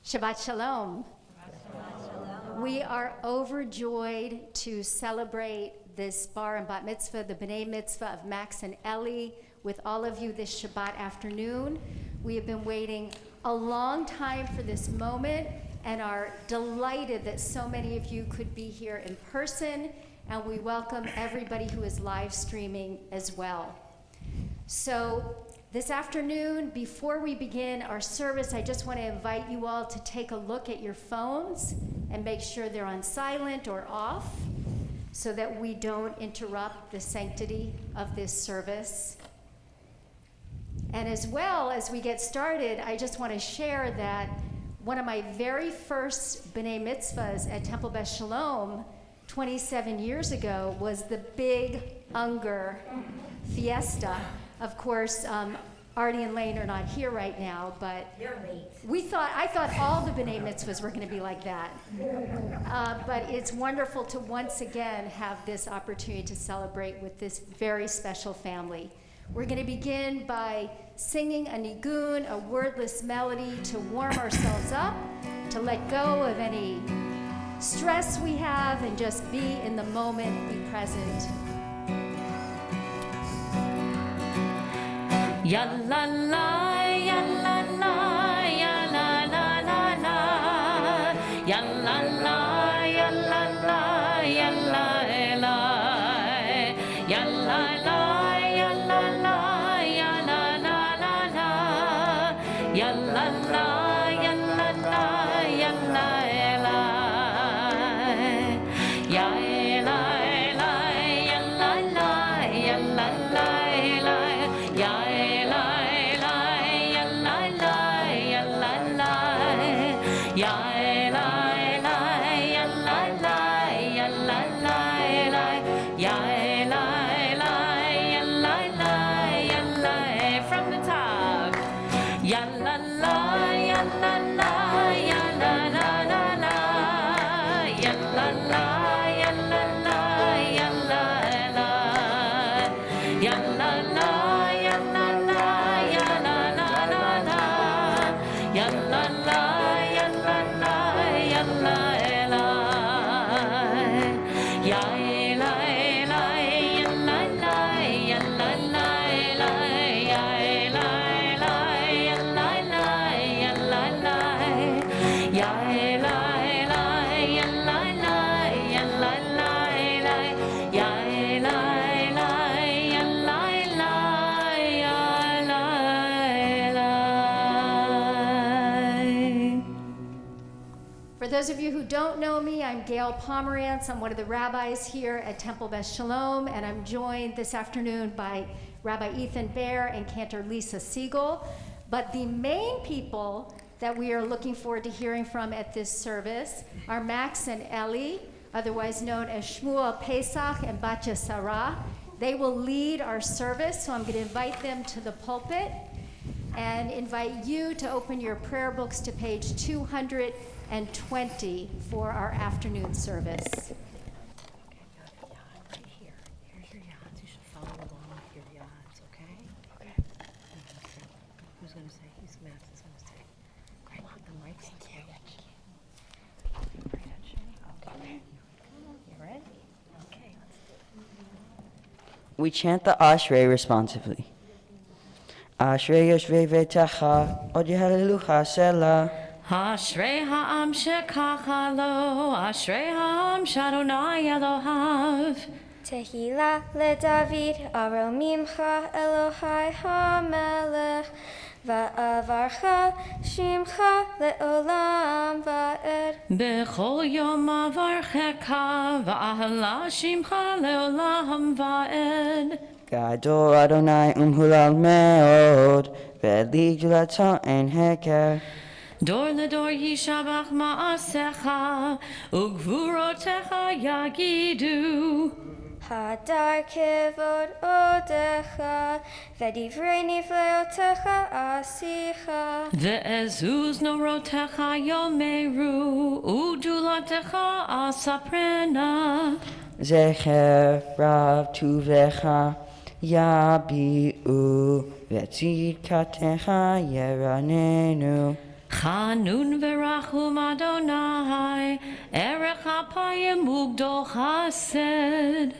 Shabbat Shalom. We are overjoyed to celebrate this bar and bat mitzvah, the B'nai mitzvah of Max and Ellie, with all of you this Shabbat afternoon. We have been waiting a long time for this moment and are delighted that so many of you could be here in person, and we welcome everybody who is live streaming as well. So this afternoon, before we begin our service, I just want to invite you all to take a look at your phones and make sure they're on silent or off so that we don't interrupt the sanctity of this service. And as well as we get started, I just want to share that one of my very first B'nai mitzvahs at Temple Beth Shalom 27 years ago was the big Unger fiesta. Of course, Artie and Lane are not here right now, but I thought all the B'nai mitzvahs were going to be like that. But it's wonderful to once again have this opportunity to celebrate with this very special family. We're going to begin by singing a nigun, a wordless melody, to warm ourselves up, to let go of any stress we have, and just be in the moment, be present. Ya la la, ya la la, ya la la la la, ya la la, ya la la, ya la la, ya la la, ya la la, ya la la la la, ya la la, ya la la, ya la la, ya. For those of you who don't know me, I'm Gail Pomerantz. I'm one of the rabbis here at Temple Beth Shalom, and I'm joined this afternoon by Rabbi Ethan Baer and Cantor Lisa Siegel. But the main people that we are looking forward to hearing from at this service are Max and Ellie, otherwise known as Shmuel Pesach and Batya Sarah. They will lead our service, so I'm going to invite them to the pulpit and invite you to open your prayer books to page 220 for our afternoon service. Okay, right here. Here's your yads. You should follow along with your yads, okay? Okay. Who's going to say? Who's Max is going to say? Great. Put the mics in here. Okay. You ready? Okay, let's do it. We chant the Ashrei responsively. Ashrei Yoshvei V'Tacha, Od Yehalelucha Selah. Ashrei ha'am shekacha lo, Ashrei ha'am sh'Adonai Elohav. Tehillah leDavid, aro mimcha Elohai hamelech, va'avarcha shimcha le'olam va'ed. B'chol yom avarchecha, va'ahala shimcha le'olam va'ed. Gadol Adonai umhulal meod, Ve'li gulato ein heker. Dor ledor yishabach ma'asecha, ugvurotecha yagidu. Hadar kevod odecha, v'divrei nifleotecha asicha. Ve'ezuz norotecha yomeru, udulatecha asaprena. Zecher rav tuvecha, yabi'u, ve'tzidkatecha yeranenu. Chanun v'rachum Adonai, erech apayim ugdol chesed.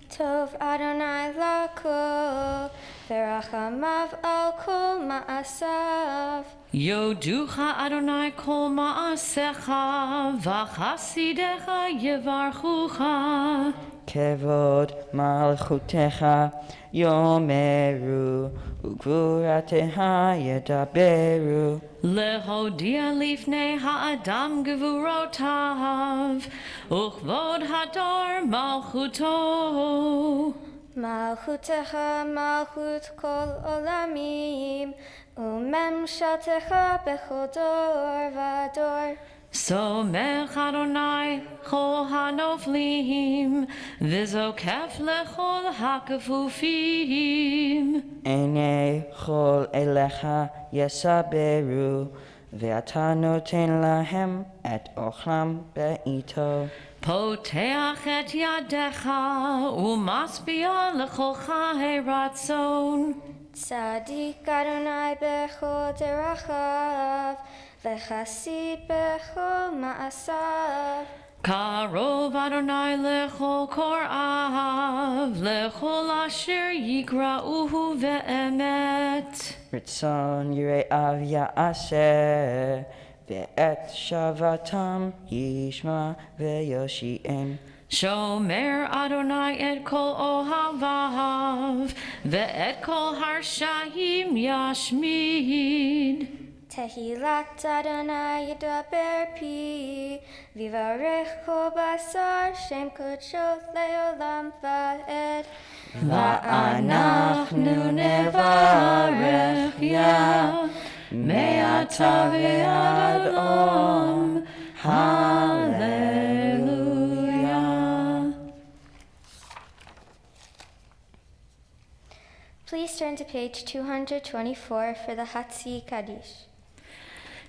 Tov Adonai lakol, v'rachamav al kol ma'asav. Yoducha Adonai kol ma'asecha, v'chasidecha yevarchucha. Kevod malchutecha yomeru, ugvurateha yedaberu. Lehodia lifnei ha'adam gevurotav, uchvod hador malchuto. Malchutecha malchut kol olamim, umemshatecha bechol dor vador. Somech Adonai chol hanoflim, v'zokef lechol hakafufim. Enei chol elecha yesaberu, ve'ata noten lahem et ochlam be'ito. Poteach et yadecha, umaspia lecholcha heratzon. Tzadik Adonai bechol derachav, v'chasid bechol ma'asav. Karov Adonai lechol korav, lechol asher yikra'uhu ve'emet. Ritzon yire'av ya'aseh, ve'et shavatam yishma ve'yoshi'em. Shomer Adonai et kol ohavav, ve'et kol harshayim yashmid. Tehilat Adonai yedaber pi, vivarech kol basar, shem kodsho leolam va'ed. Va'anachnu nevarech ya, me'ata ve'ad om. Hallelujah. Please turn to page 224 for the Hatzi Kaddish.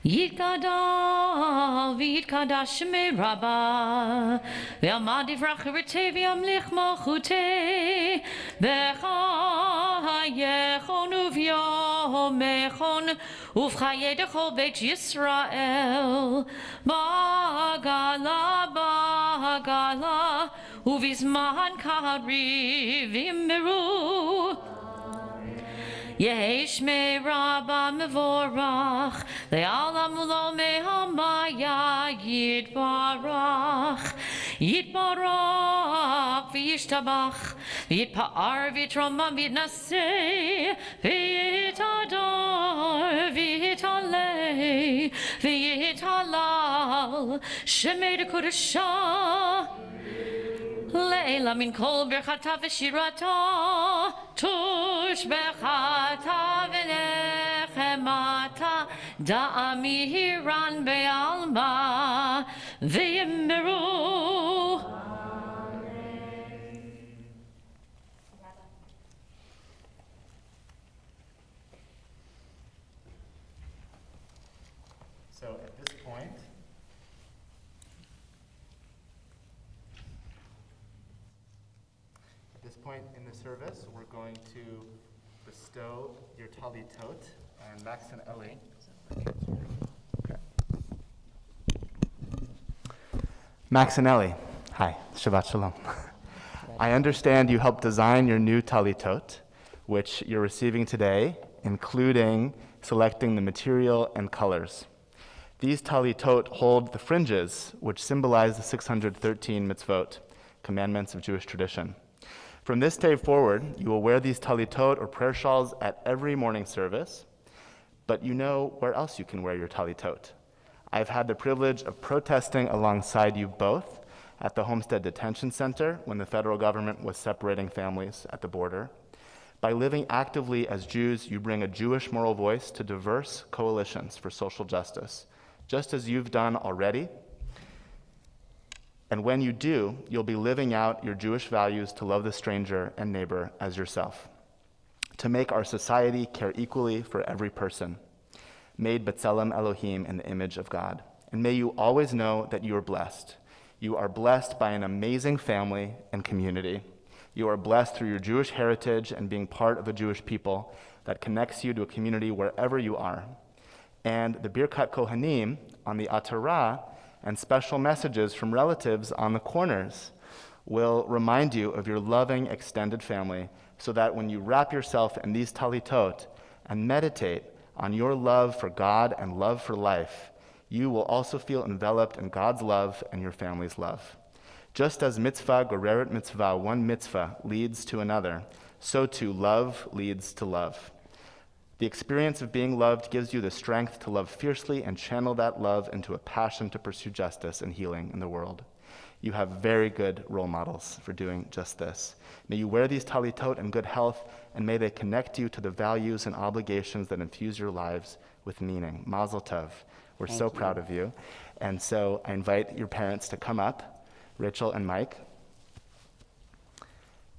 Yitkada v'yitkadash shemei Rabba, ve'amad yivrach v'ritei v'yamlich malchutei, b'chayechon uv'yomechon, uv'chayei dechol beit Yisrael, ba'gala, ba'gala, uv'izman kari v'imiru. Yesh me Rabba mevorach, le'alam ulo mehamaya yitbarach, yitbarach v'yishtabach, v'yitpa'ar v'yitromam v'yitnaseh, v'yitador v'yitalei, v'yitalal, shemei dekodeshah. Leila min kol berchata v'shirata, tush berchata v'nechemata, da'ami hiran be'alma v'yimiru. So at this point in the service, we're going to bestow your talitot, and Max and Ellie. Okay. Max and Ellie, hi, Shabbat Shalom. I understand you helped design your new talitot, which you're receiving today, including selecting the material and colors. These talitot hold the fringes, which symbolize the 613 mitzvot, commandments of Jewish tradition. From this day forward, you will wear these talitot or prayer shawls at every morning service, but you know where else you can wear your talitot. I've had the privilege of protesting alongside you both at the Homestead Detention Center when the federal government was separating families at the border. By living actively as Jews, you bring a Jewish moral voice to diverse coalitions for social justice, just as you've done already. And when you do, you'll be living out your Jewish values to love the stranger and neighbor as yourself, to make our society care equally for every person, made B'Tselem Elohim in the image of God. And may you always know that you are blessed. You are blessed by an amazing family and community. You are blessed through your Jewish heritage and being part of a Jewish people that connects you to a community wherever you are. and the Birkat Kohanim on the Atara, and special messages from relatives on the corners will remind you of your loving extended family, so that when you wrap yourself in these talitot and meditate on your love for God and love for life, you will also feel enveloped in God's love and your family's love. Just as mitzvah goreret mitzvah, one mitzvah leads to another, so too love leads to love. The experience of being loved gives you the strength to love fiercely and channel that love into a passion to pursue justice and healing in the world. You have very good role models for doing just this. May you wear these talitot in good health, and may they connect you to the values and obligations that infuse your lives with meaning. Mazel tov. We're so proud of you. And so I invite your parents to come up, Rachel and Mike,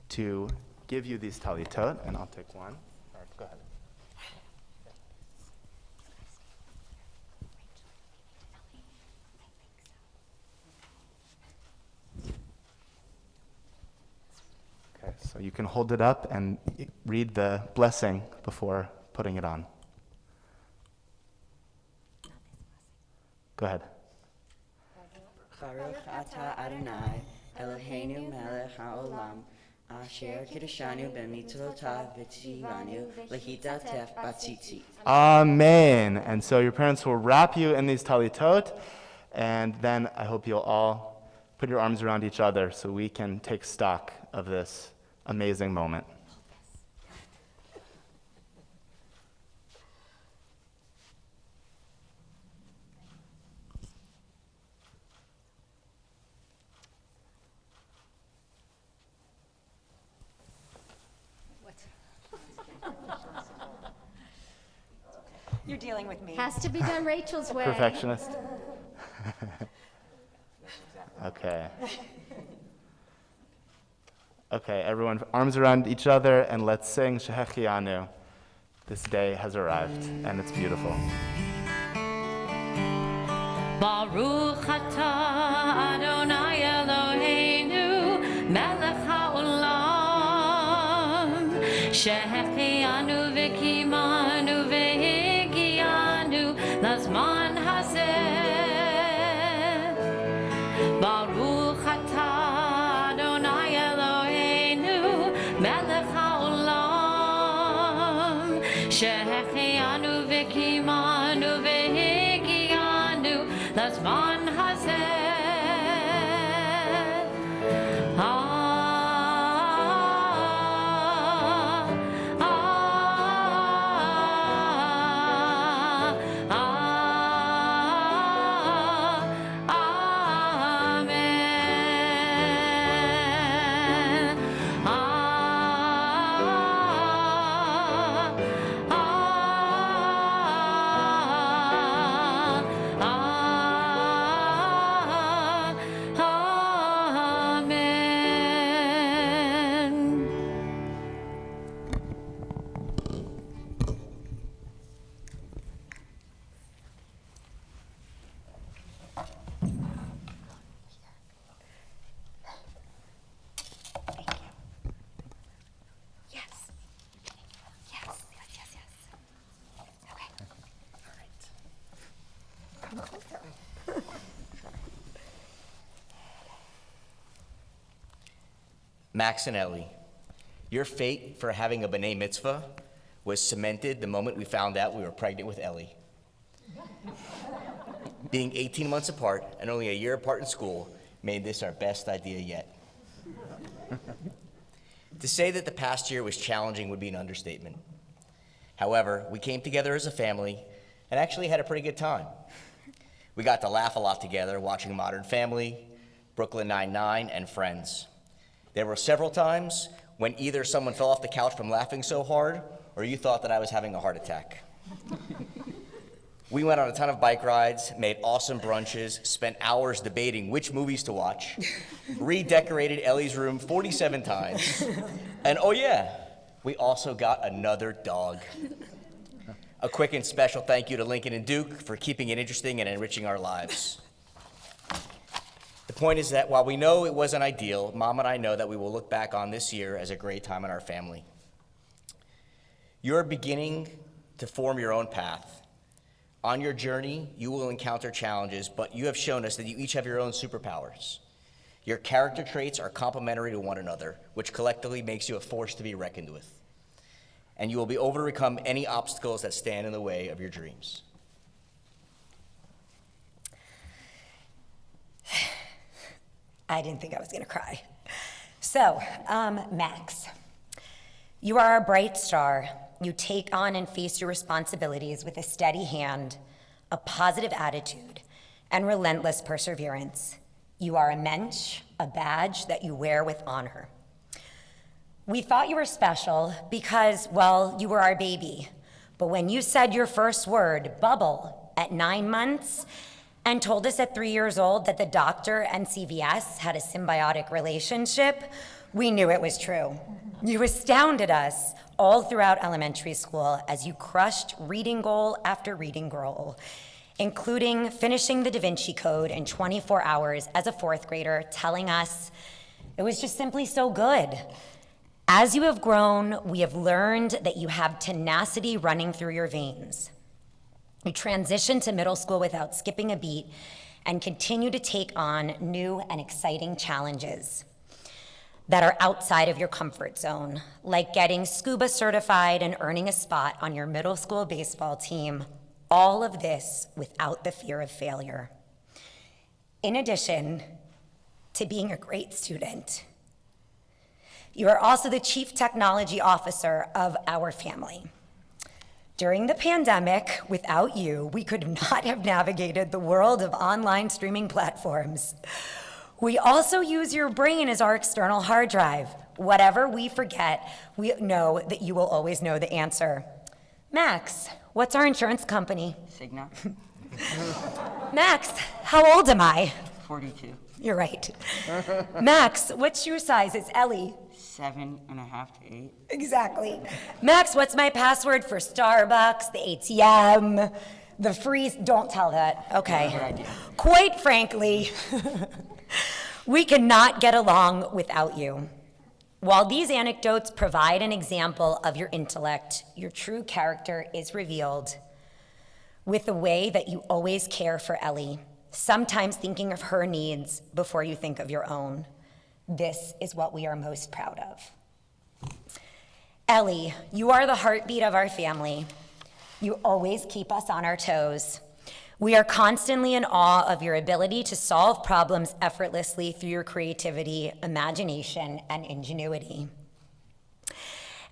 to give you these talitot, and I'll take one. All right, go ahead. Okay, so you can hold it up and read the blessing before putting it on. Go ahead. Baruch atah Adonai, Eloheinu melech haolam, asher kiddushanu b'mitzvotav v'tzivanu lehitatef batzitzit. Amen. And so your parents will wrap you in these talitot, and then I hope you'll all put your arms around each other so we can take stock of this amazing moment. You're dealing with me. Has to be done Rachel's way. Perfectionist. Okay. Okay, everyone, arms around each other, and let's sing Shehechianu. This day has arrived, and it's beautiful. Baruch atah Adonai Eloheinu melech haolam shehechianu v'kimanu v'higianu lazman hazeh. Baruch atah Adonai Eloheinu melech haolam shehechianu v'kimanu v'higianu lazman hazeh. Max and Ellie, your fate for having a B'nai Mitzvah was cemented the moment we found out we were pregnant with Ellie. Being 18 months apart and only a year apart in school made this our best idea yet. To say that the past year was challenging would be an understatement. However, we came together as a family and actually had a pretty good time. We got to laugh a lot together watching Modern Family, Brooklyn Nine-Nine, and Friends. There were several times when either someone fell off the couch from laughing so hard or you thought that I was having a heart attack. We went on a ton of bike rides, made awesome brunches, spent hours debating which movies to watch, redecorated Ellie's room 47 times, and oh yeah, we also got another dog. A quick and special thank you to Lincoln and Duke for keeping it interesting and enriching our lives. The point is that while we know it wasn't ideal, Mom and I know that we will look back on this year as a great time in our family. You're beginning to form your own path On your journey, you will encounter challenges, but you have shown us that you each have your own superpowers. Your character traits are complementary to one another, which collectively makes you a force to be reckoned with. And you will be able to overcome any obstacles that stand in the way of your dreams. I didn't think I was gonna cry. So, Max, you are a bright star. You take on and face your responsibilities with a steady hand, a positive attitude, and relentless perseverance. You are a mensch, a badge that you wear with honor. We thought you were special because, well, you were our baby. But when you said your first word, bubble, at 9 months, and told us at 3 years old that the doctor and CVS had a symbiotic relationship, we knew it was true. You astounded us all throughout elementary school as you crushed reading goal after reading goal, including finishing the Da Vinci Code in 24 hours as a 4th grader, telling us it was just simply so good. As you have grown, we have learned that you have tenacity running through your veins. You transitioned to middle school without skipping a beat and continue to take on new and exciting challenges that are outside of your comfort zone, like getting scuba certified and earning a spot on your middle school baseball team. All of this without the fear of failure. In addition to being a great student, you are also the chief technology officer of our family. During the pandemic, without you, we could not have navigated the world of online streaming platforms. We also use your brain as our external hard drive. Whatever we forget, we know that you will always know the answer. Max, what's our insurance company? Cigna, Max, how old am I? 42, You're right. Max, what shoe size is Ellie? 7.5 to 8. Exactly. Max, what's my password for Starbucks, the ATM, the freeze? Don't tell that. Okay. Good idea. Quite frankly, we cannot get along without you. While these anecdotes provide an example of your intellect, your true character is revealed with the way that you always care for Ellie, sometimes thinking of her needs before you think of your own. This is what we are most proud of. Ellie, you are the heartbeat of our family. You always keep us on our toes. We are constantly in awe of your ability to solve problems effortlessly through your creativity, imagination, and ingenuity.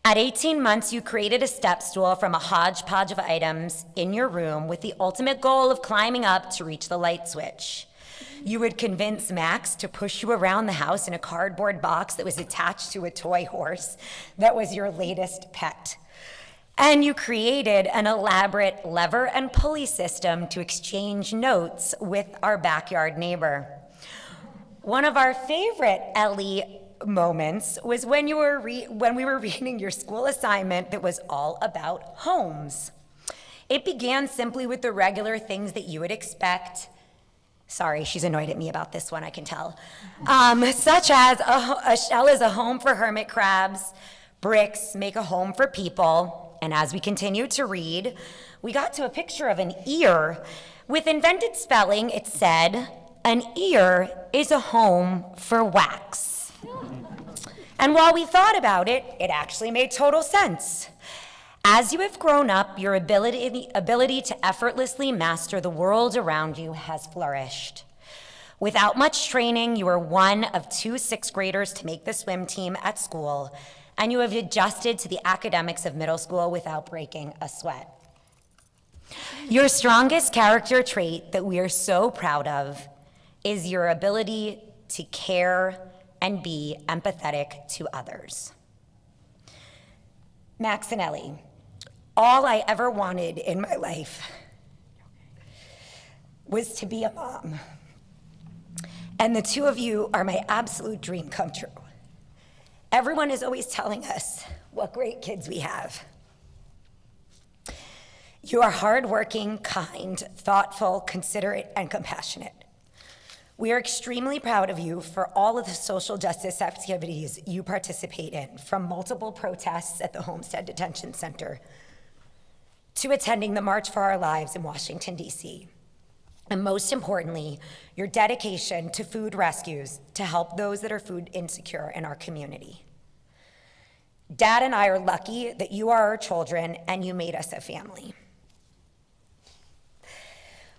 At 18 months, you created a step stool from a hodgepodge of items in your room with the ultimate goal of climbing up to reach the light switch. You would convince Max to push you around the house in a cardboard box that was attached to a toy horse that was your latest pet. And you created an elaborate lever and pulley system to exchange notes with our backyard neighbor. One of our favorite Ellie moments was when we were reading your school assignment that was all about homes. It began simply with the regular things that you would expect. Sorry, she's annoyed at me about this one, I can tell. Such as a shell is a home for hermit crabs, bricks make a home for people, and as we continued to read, we got to a picture of an ear. With invented spelling, it said, an ear is a home for wax. And while we thought about it, it actually made total sense. As you have grown up, your ability to effortlessly master the world around you has flourished. Without much training, you are one of 2 sixth graders to make the swim team at school, and you have adjusted to the academics of middle school without breaking a sweat. Your strongest character trait that we are so proud of is your ability to care and be empathetic to others. Max and Ellie, all I ever wanted in my life was to be a mom. And the 2 of you are my absolute dream come true. Everyone is always telling us what great kids we have. You are hardworking, kind, thoughtful, considerate, and compassionate. We are extremely proud of you for all of the social justice activities you participate in, from multiple protests at the Homestead Detention Center to attending the March for Our Lives in Washington, D.C., and most importantly, your dedication to food rescues to help those that are food insecure in our community. Dad and I are lucky that you are our children and you made us a family.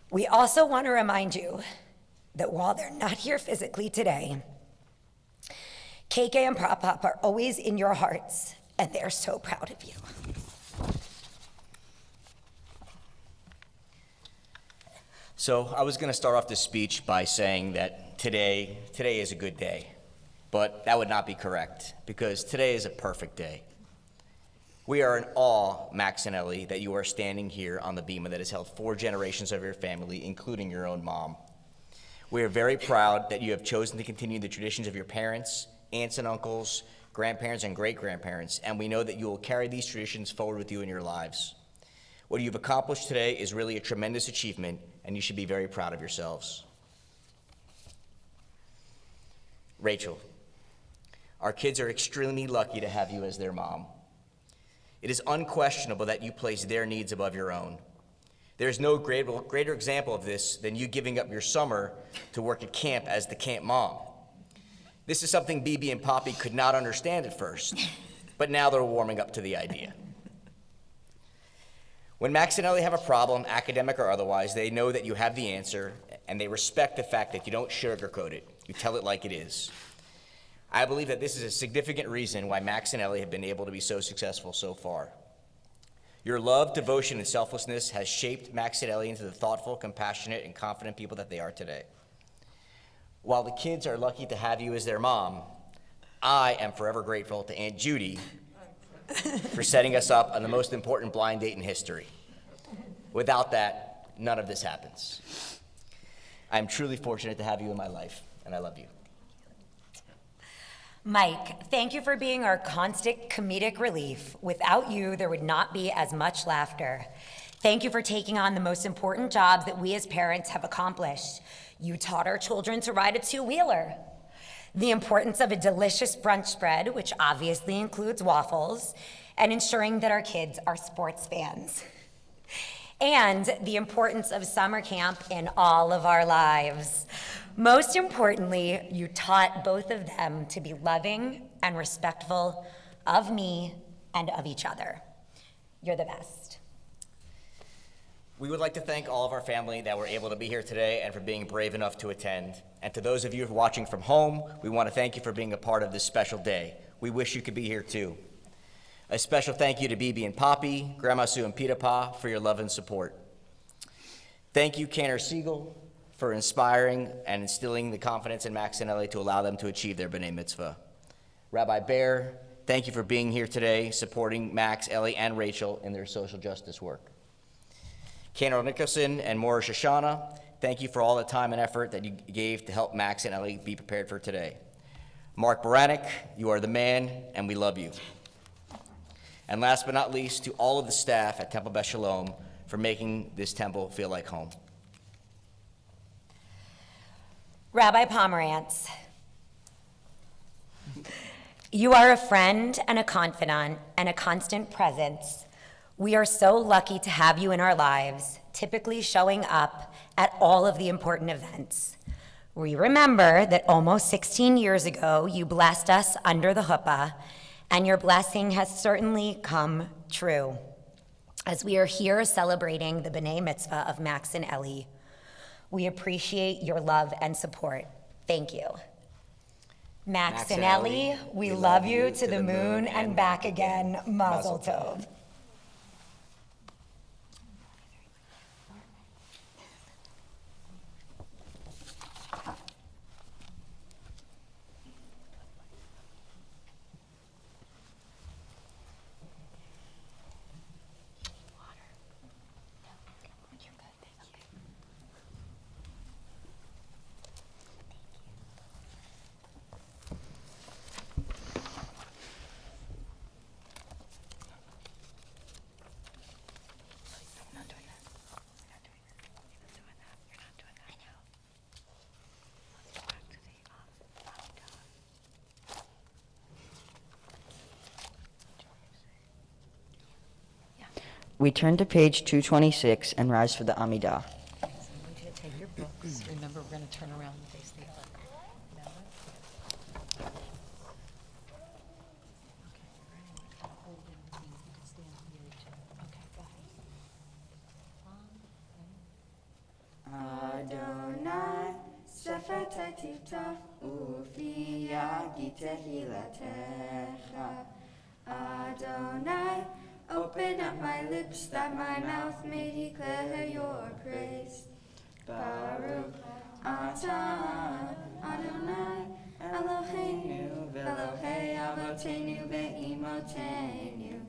We also want to remind you that while they're not here physically today, KK and Pop Pop are always in your hearts, and they're so proud of you. So I was going to start off this speech by saying that today is a good day, but that would not be correct because today is a perfect day. We are in awe, Max and Ellie, that you are standing here on the bema that has held 4 generations of your family, including your own mom. We are very proud that you have chosen to continue the traditions of your parents, aunts and uncles, grandparents and great-grandparents, and we know that you will carry these traditions forward with you in your lives. What you've accomplished today is really a tremendous achievement, and you should be very proud of yourselves. Rachel, our kids are extremely lucky to have you as their mom. It is unquestionable that you place their needs above your own. There is no greater example of this than you giving up your summer to work at camp as the camp mom. This is something BB and Poppy could not understand at first, but now they're warming up to the idea. When Max and Ellie have a problem, academic or otherwise, they know that you have the answer, and they respect the fact that you don't sugarcoat it. You tell it like it is. I believe that this is a significant reason why Max and Ellie have been able to be so successful so far. Your love, devotion, and selflessness has shaped Max and Ellie into the thoughtful, compassionate, and confident people that they are today. While the kids are lucky to have you as their mom, I am forever grateful to Aunt Judy for setting us up on the most important blind date in history. Without that, none of this happens. I'm truly fortunate to have you in my life, and I love you. Mike, thank you for being our constant comedic relief. Without you, there would not be as much laughter. Thank you for taking on the most important jobs that we as parents have accomplished. You taught our children to ride a 2-wheeler. The importance of a delicious brunch spread, which obviously includes waffles, and ensuring that our kids are sports fans. And the importance of summer camp in all of our lives. Most importantly, you taught both of them to be loving and respectful of me and of each other. You're the best. We would like to thank all of our family that were able to be here today and for being brave enough to attend. And to those of you watching from home, we want to thank you for being a part of this special day. We wish you could be here too. A special thank you to BB and Poppy, Grandma Sue and Pita Pa for your love and support. Thank you, Canner Siegel, for inspiring and instilling the confidence in Max and Ellie to allow them to achieve their B'nai Mitzvah. Rabbi Bear, thank you for being here today, supporting Max, Ellie, and Rachel in their social justice work. Canner Nicholson and Maura Shoshana, thank you for all the time and effort that you gave to help Max and Ellie be prepared for today. Mark Baranek, you are the man, and we love you. And last but not least, to all of the staff at Temple Beth Shalom for making this temple feel like home. Rabbi Pomerantz, you are a friend and a confidant and a constant presence. We are so lucky to have you in our lives, typically showing up at all of the important events. We remember that almost 16 years ago, you blessed us under the chuppah, and your blessing has certainly come true. As we are here celebrating the B'nai Mitzvah of Max and Ellie, we appreciate your love and support. Thank you. Max and Ellie, we love you to the moon and back again. Mazel tov. We turn to page 226 and rise for the Amidah. So I want you to take your books. Remember, we're going to turn around and face the other. Remember? Okay, ready? Hold them so you can stand near each other. Okay, go ahead. Adonai, Shafata Tiftach, Ufiya Gitehilatecha. Adonai, open up my lips that my mouth may declare your praise. Baruch Atah Adonai Eloheinu Elohei Avotenu ve'imotenu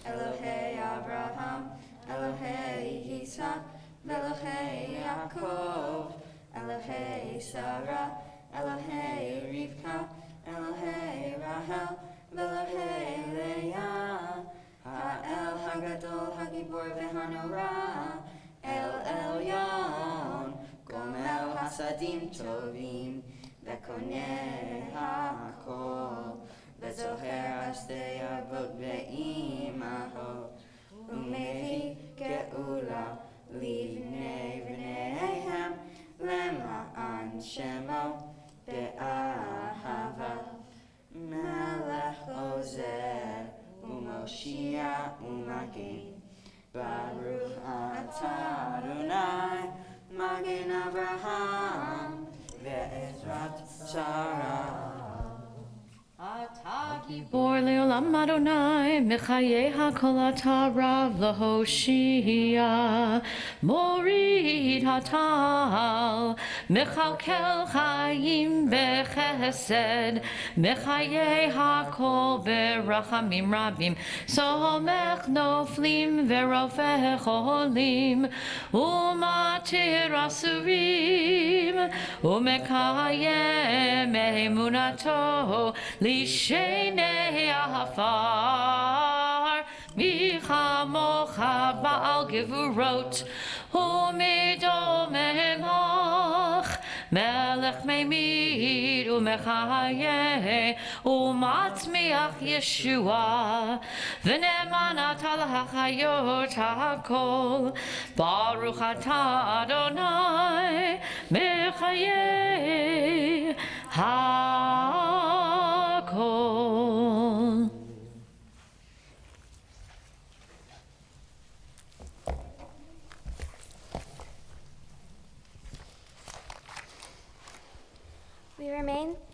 Elohei Abraham Elohei Yitzhak Elohei Yaakov Elohei Sarah Elohei Rivka Elohei Rahel Elohei Leah Ha'el Hagadol Hagibor ve'hanora El Elyon Gomel Hasadim Tovim Vekoneh HaKol Vezoher Ashtei Avot ve'imahot Umevi Geula Livnei V'neihem Lema'an Shemo Be'ahava Melech Ozer Umoshia Umagin Baruch Atah Adonai Magen Avraham Ve'ezrat Sarah. Gibor leolam Adonai, Mechayeh hakol atah rav lahoshia, morid hatal, mechalkel chayim bechesed, Mechayeh hakol berachamim rabim, somech noflim verofeh cholim, umatir asurim, umekayeh me'emunato, Lishenei ahafar, michamocha ba'al gevurot, umidomemach, melech meimid umechayeh, umatmiach Yeshua, v'nemanat al hachayot hakol, Baruch atah Adonai, mechayeh hakol.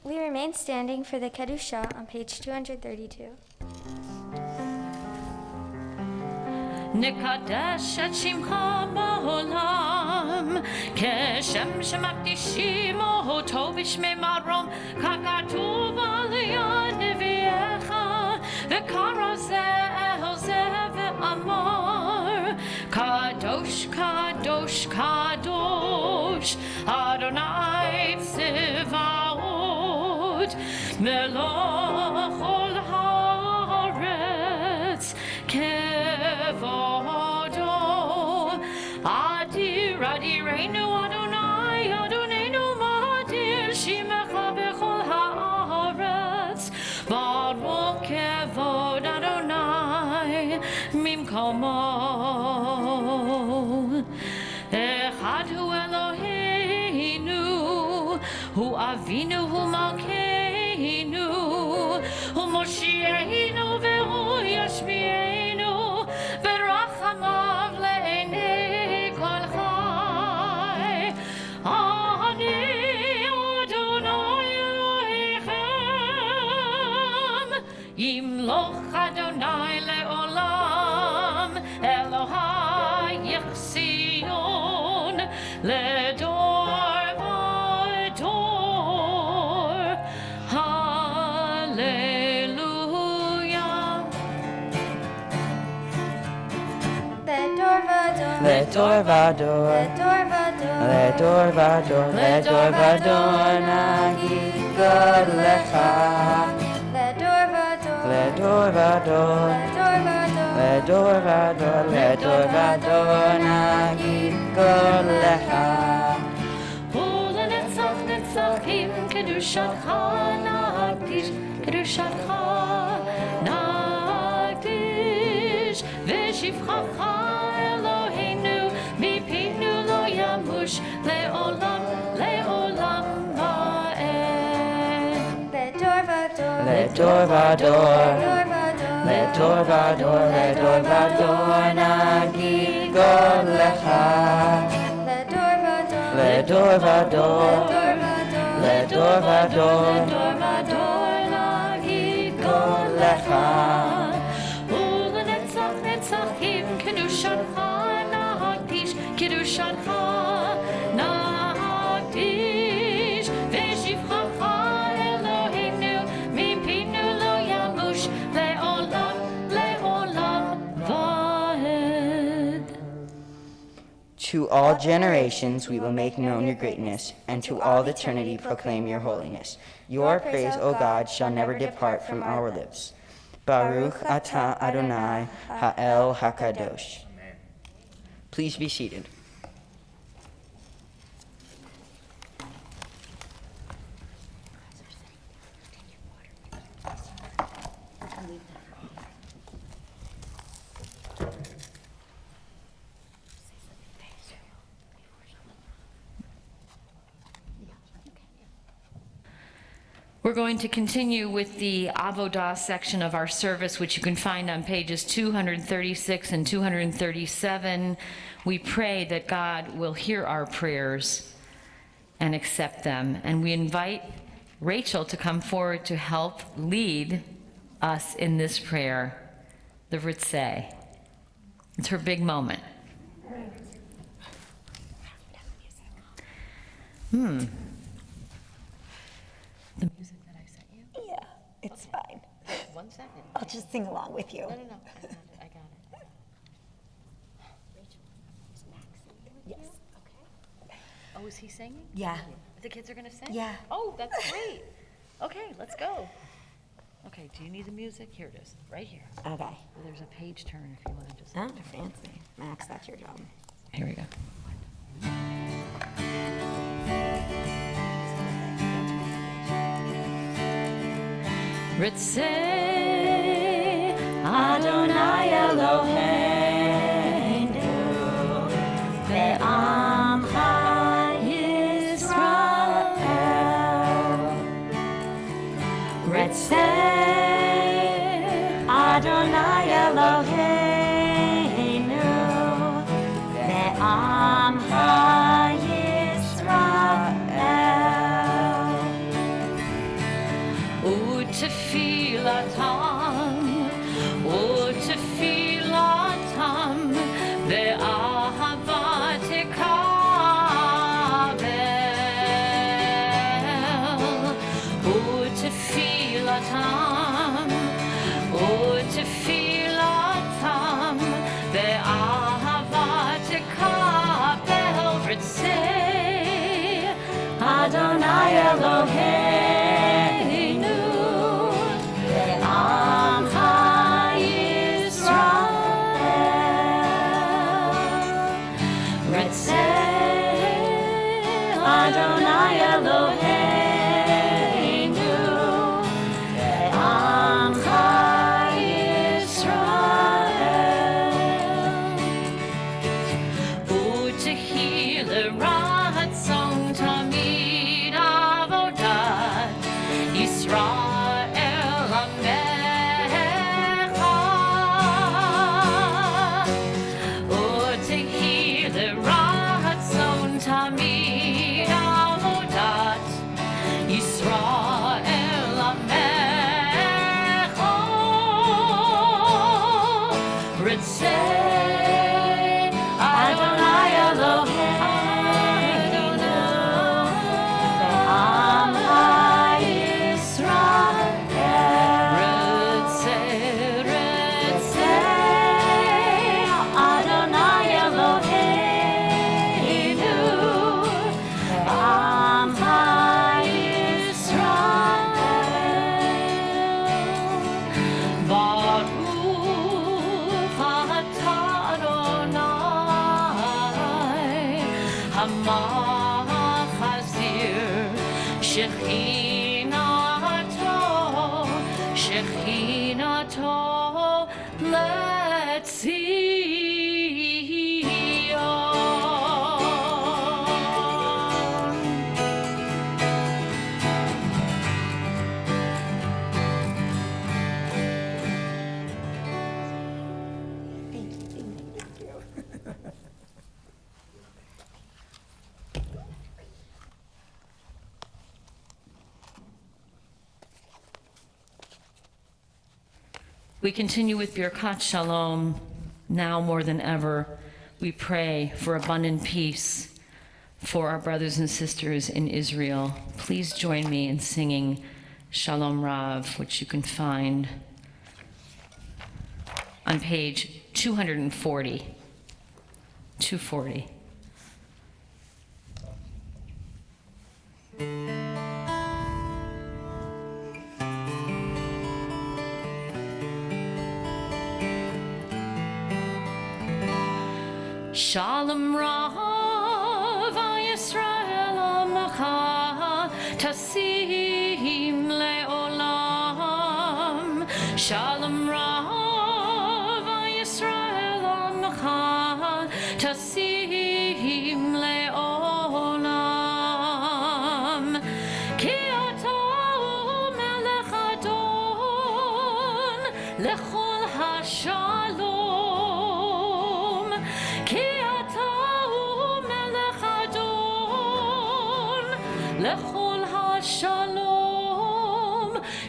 We remain standing for the Kedusha on page 232. נקדש את שמך בעולם, כשם שמקדישים אותו בשמי מרום, ככתוב על יד נביאך, וקרא זה אל זה ואמר, קדוש, קדוש, קדוש, אדוני צבאות, מלוך כל הארץ, כבודו, אדיר אדירנו אדוני, אדוננו מאדיר שמך בכל הארץ, ברוך כבוד אדוני ממקומו. אחד הוא אלוהינו, הוא אבינו, הוא מלכנו, הוא מושיענו והוא ישמיענו, ברחמיו לעיני כל חי. אני אדוני אלוהיכם, ימלוך אדוני לעולם, אלוהי ציון לדור ודור. הללויה. לדור ודור, לדור ודור, לדור ודור נגיד גודלך. לדור ודור, לדור ודור, לדור ודור נגיד גודלך. ולנצח נצחים קדושתך נקדיש, קדושתך נקדיש, ושבחך yamush le'olam le'olam va'ed. Ledor vador. Ledor vador. Ledor vador. Ledor vador. Ledor vador. Nagigod lecha. Ledor vador. Ledor vador. Ledor vador. Ledor vador. Ledor vador lagigod lecha. Ulenetzach netzachim kedushancha nahagdish kedushancha nahagdish v'shivchacha Eloheinu mipinu lo yamush le'olam le'olam va'ed. To all generations we will make known your greatness, and to all eternity proclaim your holiness. Your praise, O God, shall never depart from our lips. Baruch atah Adonai ha'el hakadosh. Please be seated. We're going to continue with the Avodah section of our service, which you can find on pages 236 and 237. We pray that God will hear our prayers and accept them. And we invite Rachel to come forward to help lead us in this prayer, the Ritzeh. It's her big moment. The music that I sent you? Yeah, it's fine. 1 second. I'll just sing along with you. No. I got it. Yes. Okay. Oh, is he singing? Yeah. The kids are gonna sing? Yeah. Oh, that's great. Okay, let's go. Okay, do you need the music? Here it is, right here. Okay. There's a page turn if you want to just. Oh, fancy. Max, that's your job. Here we go. Ritzeh Adonai Eloheinu ve'amcha Yisrael. Ritzeh Adonai Eloheinu ve'amcha Yisrael. Utfilatam ve'ahavat kabel. Utfilatam ve'ahavat kabel. Ritzeh Adonai Eloheinu ve'amcha Yisrael. Ritzeh Adonai Eloheinu ve'amcha Yisrael. U'tehi l'ratzon tamid avodat Yisrael amecha. U'tehi l'ratzon tamid avodat Yisrael amecha. Ritzeh Adonai Eloheinu ve'amcha Yisrael. Ritzeh Adonai Eloheinu ve'amcha Yisrael. Baruch atah Adonai hamachazir Shechinato letzion. We continue with Birkat Shalom. Now more than ever, we pray for abundant peace for our brothers and sisters in Israel. Please join me in singing Shalom Rav, which you can find on page 240. 240. Shalom Rav Yisrael Amacha Tasim Leolam. Shalom Rav Yisrael Amacha Tasim Leolam. Ki ata melech adon lechol hashalom. Lechol hashalom,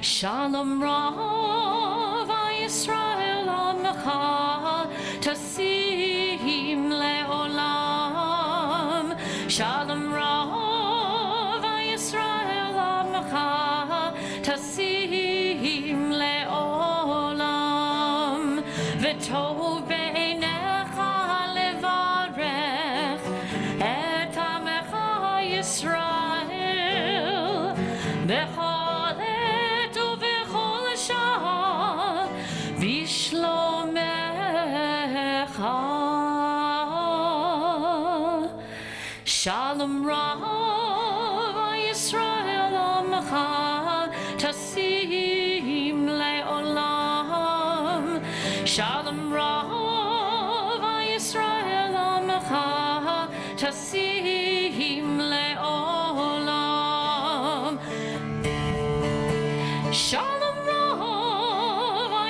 shalom rav Yisrael Amacha tasim leolam. Shalom rav Yisrael Amacha tasim leolam. V'tov beinecha levarech et amecha Yisrael. Bechol et ubechol shah bishlomecha. Shalom rav Yisrael Amacha tasim leolam. Shalom rav Yisrael Amacha tasim leolam. Shalom Rav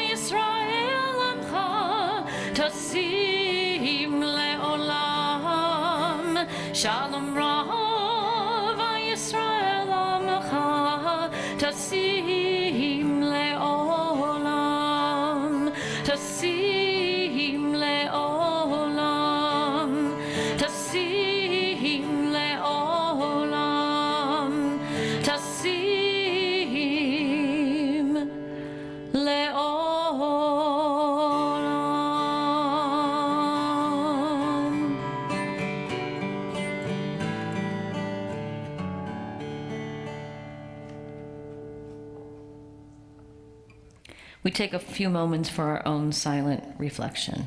Yisrael Amcha Tasim Leolam. Shalom Rav Yisrael Amcha Tasim Leolam. Tasim Leolam. Tasim Leolam. Tasim leolam. We take a few moments for our own silent reflection.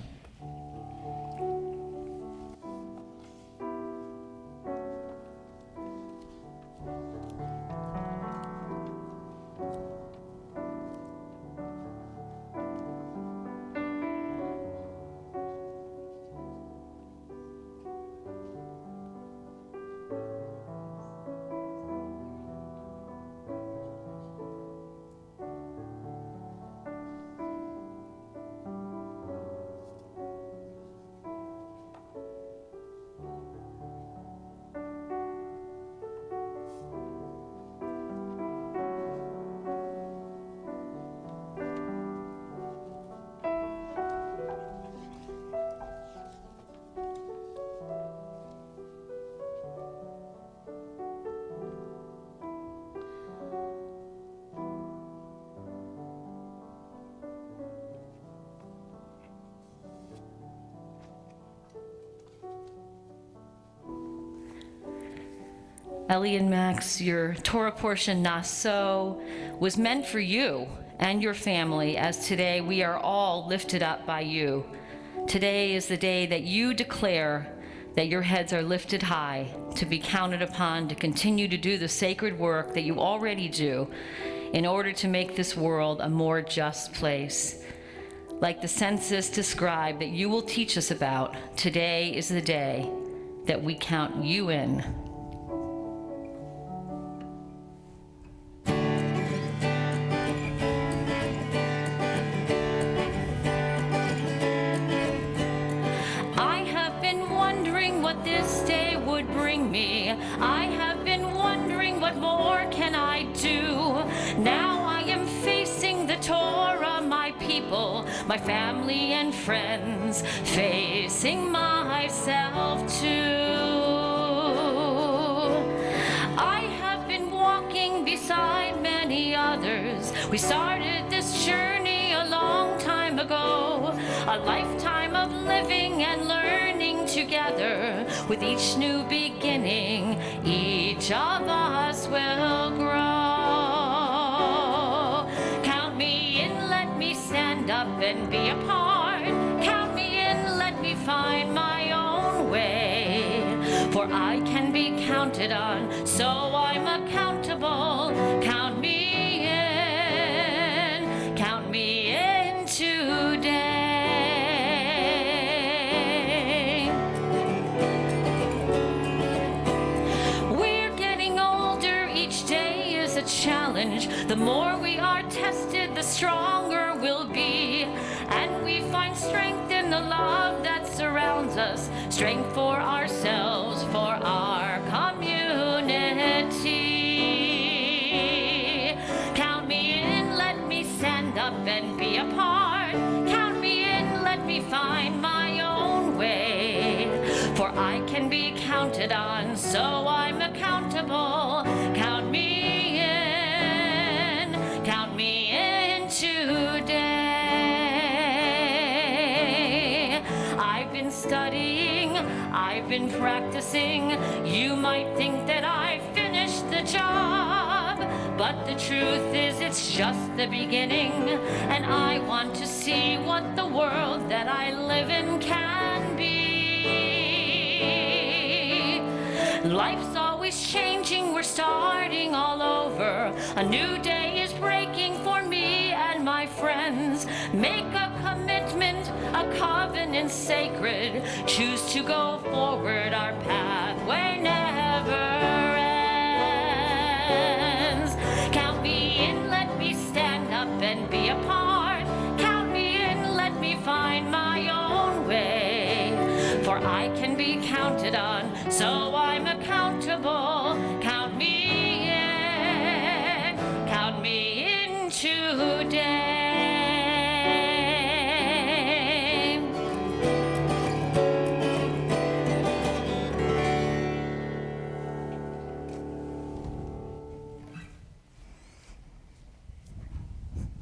Ellie and Max, your Torah portion, Naso, was meant for you and your family, as today we are all lifted up by you. Today is the day that you declare that your heads are lifted high, to be counted upon to continue to do the sacred work that you already do in order to make this world a more just place. Like the census described that you will teach us about, today is the day that we count you in. This day would bring me. I have been wondering what more can I do. Now I am facing the Torah, my people. my family and friends, facing myself too. I have been walking beside many others. We started this journey a long time ago, a lifetime of living and learning together. With each new beginning, each of us will grow. Count me in, let me stand up and be a part. Count me in, let me find my own way. For I can be counted on, so I'm accountable. Count me in today. We're getting older, each day is a challenge. The more we are tested, the stronger we'll be. And we find strength in the love that surrounds us, strength for ourselves, for our community. Count me in, let me stand up and be a part. Count me in, let me find my own way. For I can be counted on, so I'm accountable. Count me in today. I've been studying, I've been practicing. You might think that I finished the job, but the truth is it's just the beginning. And I want to see what the world that I live in can be. Life's always changing, we're starting all over. A new day is breaking for me and my friends. Make a commitment, a covenant sacred. Choose to go forward, our pathway never ends. Count me in, let me stand up and be a part. Count me in, let me find my own way. For I can be counted on, so I'm accountable. Count me in today.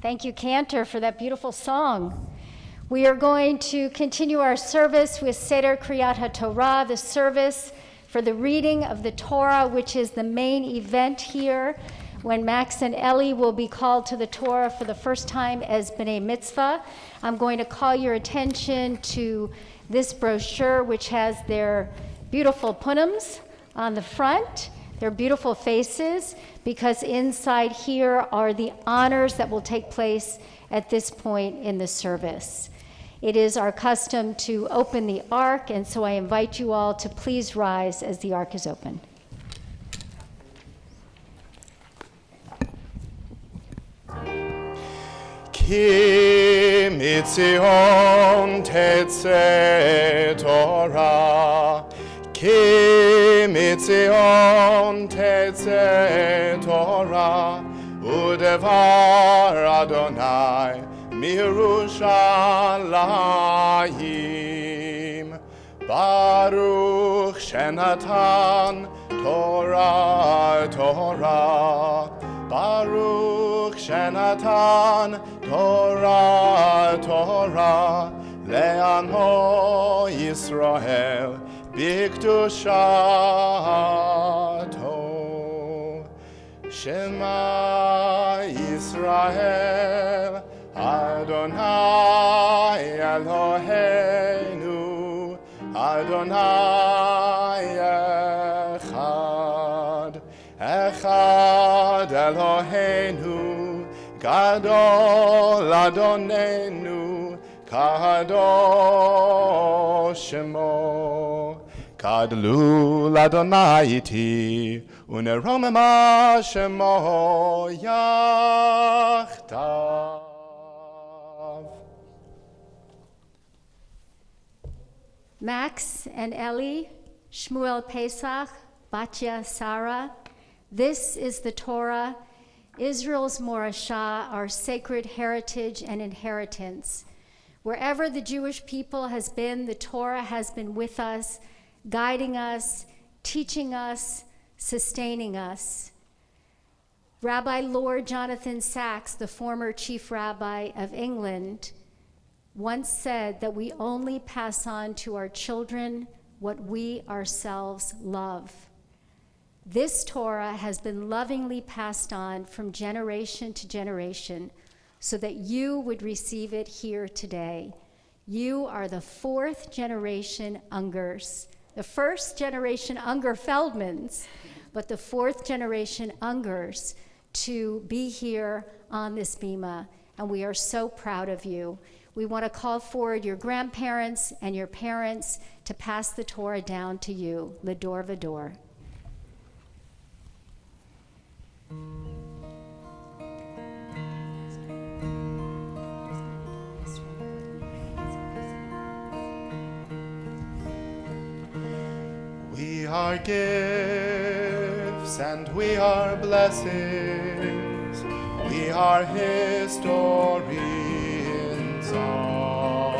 Thank you, Cantor, for that beautiful song. We are going to continue our service with Seder Kriyat HaTorah, the service for the reading of the Torah, which is the main event here, when Max and Ellie will be called to the Torah for the first time as B'nai Mitzvah. I'm going to call your attention to this brochure, which has their beautiful punams on the front, their beautiful faces, because inside here are the honors that will take place at this point in the service. It is our custom to open the ark, and so I invite you all to please rise as the ark is open. Ki mitzion tetzeh Torah, Ki mitzion tetzeh Torah, udevar Adonai mirushalayim. Baruch shenatan Torah Torah, Baruch shenatan Torah Torah, le'amo Yisrael b'kedushato. Shema Yisrael Adonai Eloheinu, Adonai Echad, Echad Eloheinu, Gadol Adonenu, Kadosh Shemo. Kadlu l'Adonai iti, uneromema Shemo yachtav. Max and Ellie, Shmuel Pesach, Batya Sarah, this is the Torah, Israel's Morashah, our sacred heritage and inheritance. Wherever the Jewish people has been, the Torah has been with us, guiding us, teaching us, sustaining us. Rabbi Lord Jonathan Sacks, the former chief rabbi of England, once said that we only pass on to our children what we ourselves love. This Torah has been lovingly passed on from generation to generation so that you would receive it here today. You are the fourth generation Ungers, the first generation Unger Feldmans, but the fourth generation Ungers to be here on this bima, and we are so proud of you. We want to call forward your grandparents and your parents to pass the Torah down to you, Lador Vador. We are gifts and we are blessings. We are his story in song.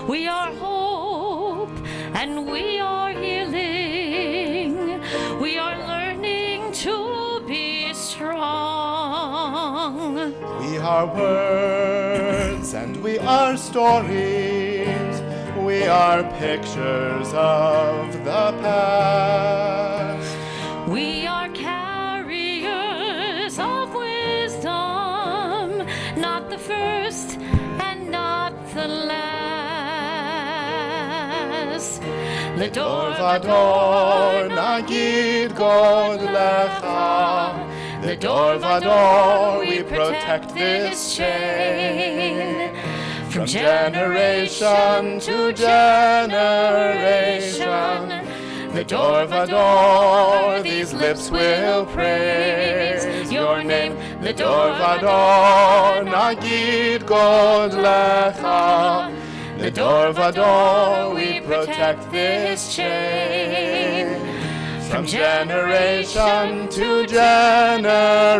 We are hope and we are healing. We are learning to be strong. We are words and we are stories. We are pictures of the past. We are carriers of wisdom, not the first and not the last. Lador Vador Nagid God Lecha. Lador Vador, we protect this chain. From generation to generation, Lador Vador, these lips will praise your name. Lador Vador, Nagid God Lecha. Lador Vador, we protect this chain. From generation to generation,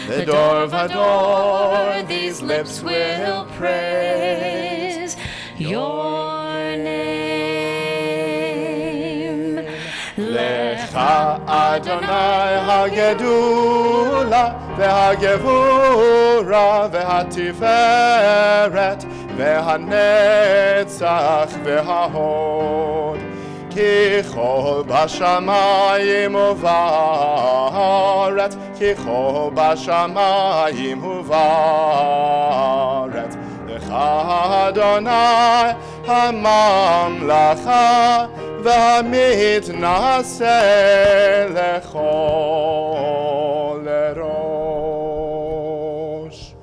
Lador Vador, these lips will praise your name. Lecha Adonai hagedula v'hagevura v'hatiferet v'hanetzach v'hahod. Ki chol b'shamayim uvaret, ki chol b'shamayim uvaret. Lecha Adonai hamamlacha v'hamitnaseh lechol erosh.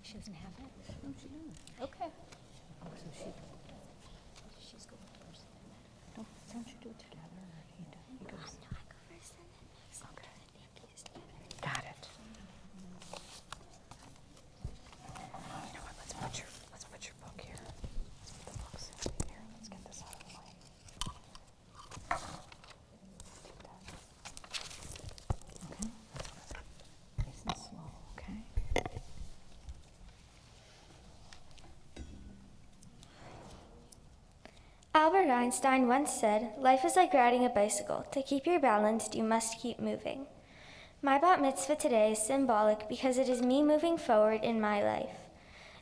She doesn't have it? No, she doesn't. Okay. Oh, so she's going first. Don't you do it together? Or he goes. No, I go first and then next. Okay. Got it. You know what? Let's put your book here. The book's here. Let's get this out of the way. Take that. Okay. Nice and slow. Okay. Albert Einstein once said, "Life is like riding a bicycle. To keep your balance, you must keep moving." My bat mitzvah today is symbolic because it is me moving forward in my life.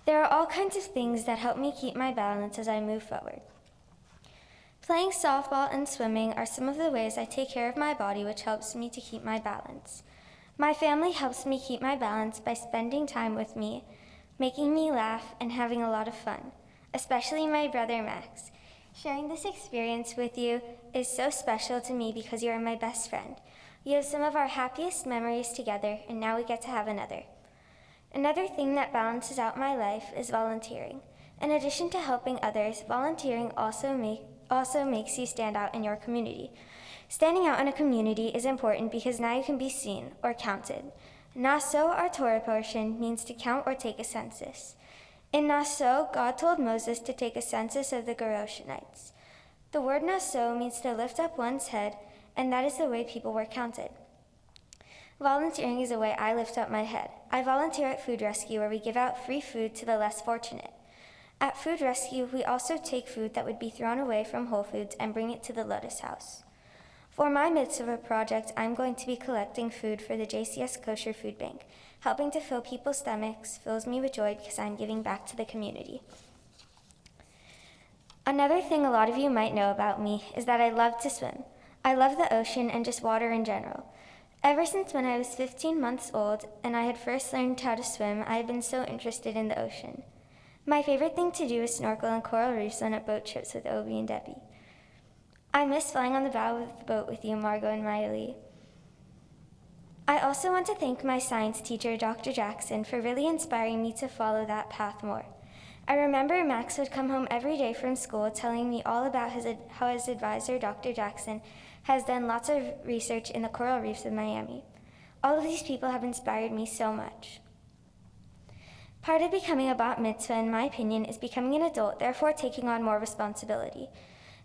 There are all kinds of things that help me keep my balance as I move forward. Playing softball and swimming are some of the ways I take care of my body, which helps me to keep my balance. My family helps me keep my balance by spending time with me, making me laugh, and having a lot of fun, especially my brother Max. Sharing this experience with you is so special to me because you are my best friend. We have some of our happiest memories together, and now we get to have another. Another thing that balances out my life is volunteering. In addition to helping others, volunteering also makes you stand out in your community. Standing out in a community is important because now you can be seen or counted. Naso, our Torah portion, means to count or take a census. In Naso, God told Moses to take a census of the Geroshonites. The word Naso means to lift up one's head, and that is the way people were counted. Volunteering is the way I lift up my head. I volunteer at Food Rescue, where we give out free food to the less fortunate. At Food Rescue, we also take food that would be thrown away from Whole Foods and bring it to the Lotus House. For my mitzvah project, I'm going to be collecting food for the JCS Kosher Food Bank. Helping to fill people's stomachs fills me with joy because I'm giving back to the community. Another thing a lot of you might know about me is that I love to swim. I love the ocean and just water in general. Ever since when I was 15 months old and I had first learned how to swim, I have been so interested in the ocean. My favorite thing to do is snorkel on coral reefs on boat trips with Obi and Debbie. I miss flying on the bow of the boat with you, Margot and Miley. I also want to thank my science teacher, Dr. Jackson, for really inspiring me to follow that path more. I remember Max would come home every day from school telling me all about how his advisor, Dr. Jackson, has done lots of research in the coral reefs of Miami. All of these people have inspired me so much. Part of becoming a bat mitzvah, in my opinion, is becoming an adult, therefore taking on more responsibility.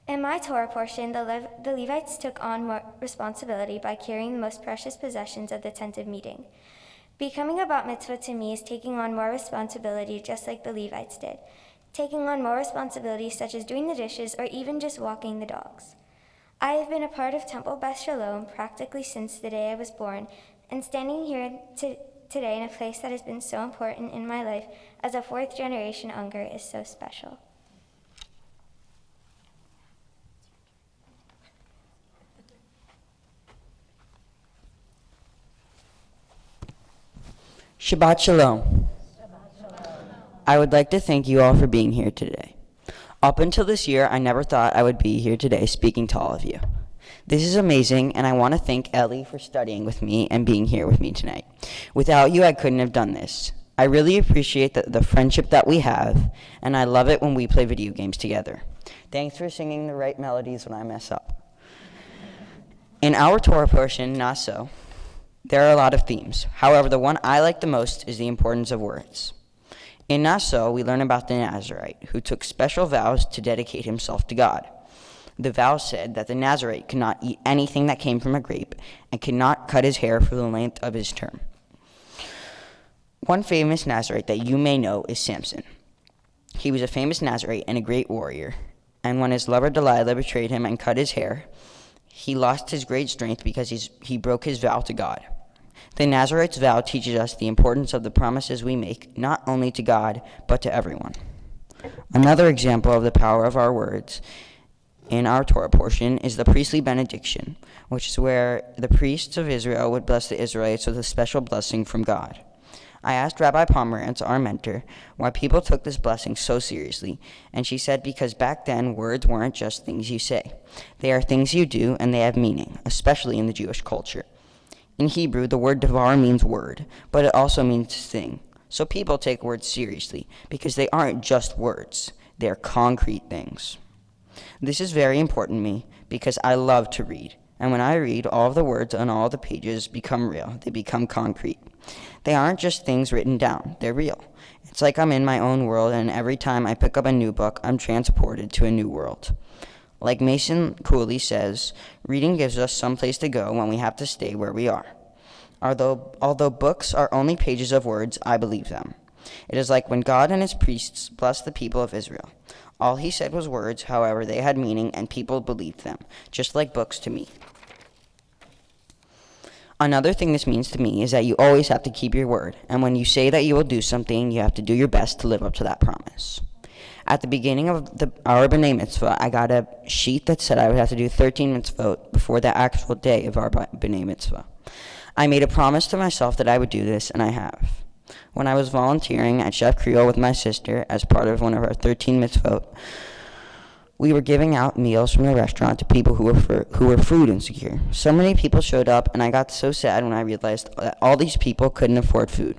In my Torah portion, the Levites took on more responsibility by carrying the most precious possessions of the tent of meeting. Becoming a bat mitzvah to me is taking on more responsibility just like the Levites did, taking on more responsibilities such as doing the dishes or even just walking the dogs. I have been a part of Temple Beth Shalom practically since the day I was born, and standing here today in a place that has been so important in my life as a fourth-generation Unger is so special. Shabbat Shalom. I would like to thank you all for being here today. Up until this year, I never thought I would be here today speaking to all of you. This is amazing, and I want to thank Ellie for studying with me and being here with me tonight. Without you, I couldn't have done this. I really appreciate the friendship that we have, and I love it when we play video games together. Thanks for singing the right melodies when I mess up. In our Torah portion, Naso, there are a lot of themes. However, the one I like the most is the importance of words. In Naso, we learn about the Nazarite, who took special vows to dedicate himself to God. The vow said that the Nazarite could not eat anything that came from a grape and could not cut his hair for the length of his term. One famous Nazarite that you may know is Samson. He was a famous Nazarite and a great warrior, and when his lover Delilah betrayed him and cut his hair, he lost his great strength because he broke his vow to God. The Nazarite's vow teaches us the importance of the promises we make, not only to God, but to everyone. Another example of the power of our words in our Torah portion is the priestly benediction, which is where the priests of Israel would bless the Israelites with a special blessing from God. I asked Rabbi Pomerantz, our mentor, why people took this blessing so seriously, and she said because back then words weren't just things you say. They are things you do, and they have meaning, especially in the Jewish culture. In Hebrew, the word devar means word, but it also means thing. So people take words seriously because they aren't just words. They are concrete things. This is very important to me because I love to read. And when I read, all of the words on all the pages become real. They become concrete. They aren't just things written down. They're real. It's like I'm in my own world, and every time I pick up a new book, I'm transported to a new world. Like Mason Cooley says, reading gives us some place to go when we have to stay where we are. Although books are only pages of words, I believe them. It is like when God and his priests blessed the people of Israel. All he said was words, however, they had meaning, and people believed them, just like books to me. Another thing this means to me is that you always have to keep your word, and when you say that you will do something, you have to do your best to live up to that promise. At the beginning of our B'nai Mitzvah, I got a sheet that said I would have to do 13 mitzvot before the actual day of our B'nai Mitzvah. I made a promise to myself that I would do this, and I have. When I was volunteering at Chef Creole with my sister as part of one of our 13 mitzvot, we were giving out meals from the restaurant to people who were food insecure. So many people showed up, and I got so sad when I realized that all these people couldn't afford food.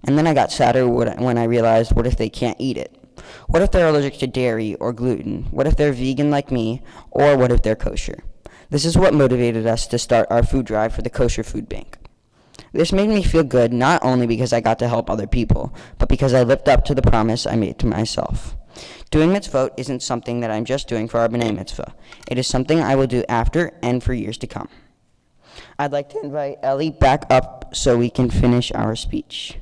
And then I got sadder when I realized, what if they can't eat it? What if they're allergic to dairy or gluten? What if they're vegan like me? Or what if they're kosher? This is what motivated us to start our food drive for the Kosher Food Bank. This made me feel good not only because I got to help other people, but because I lived up to the promise I made to myself. Doing mitzvot isn't something that I'm just doing for our B'nai Mitzvah. It is something I will do after and for years to come. I'd like to invite Ellie back up so we can finish our speech.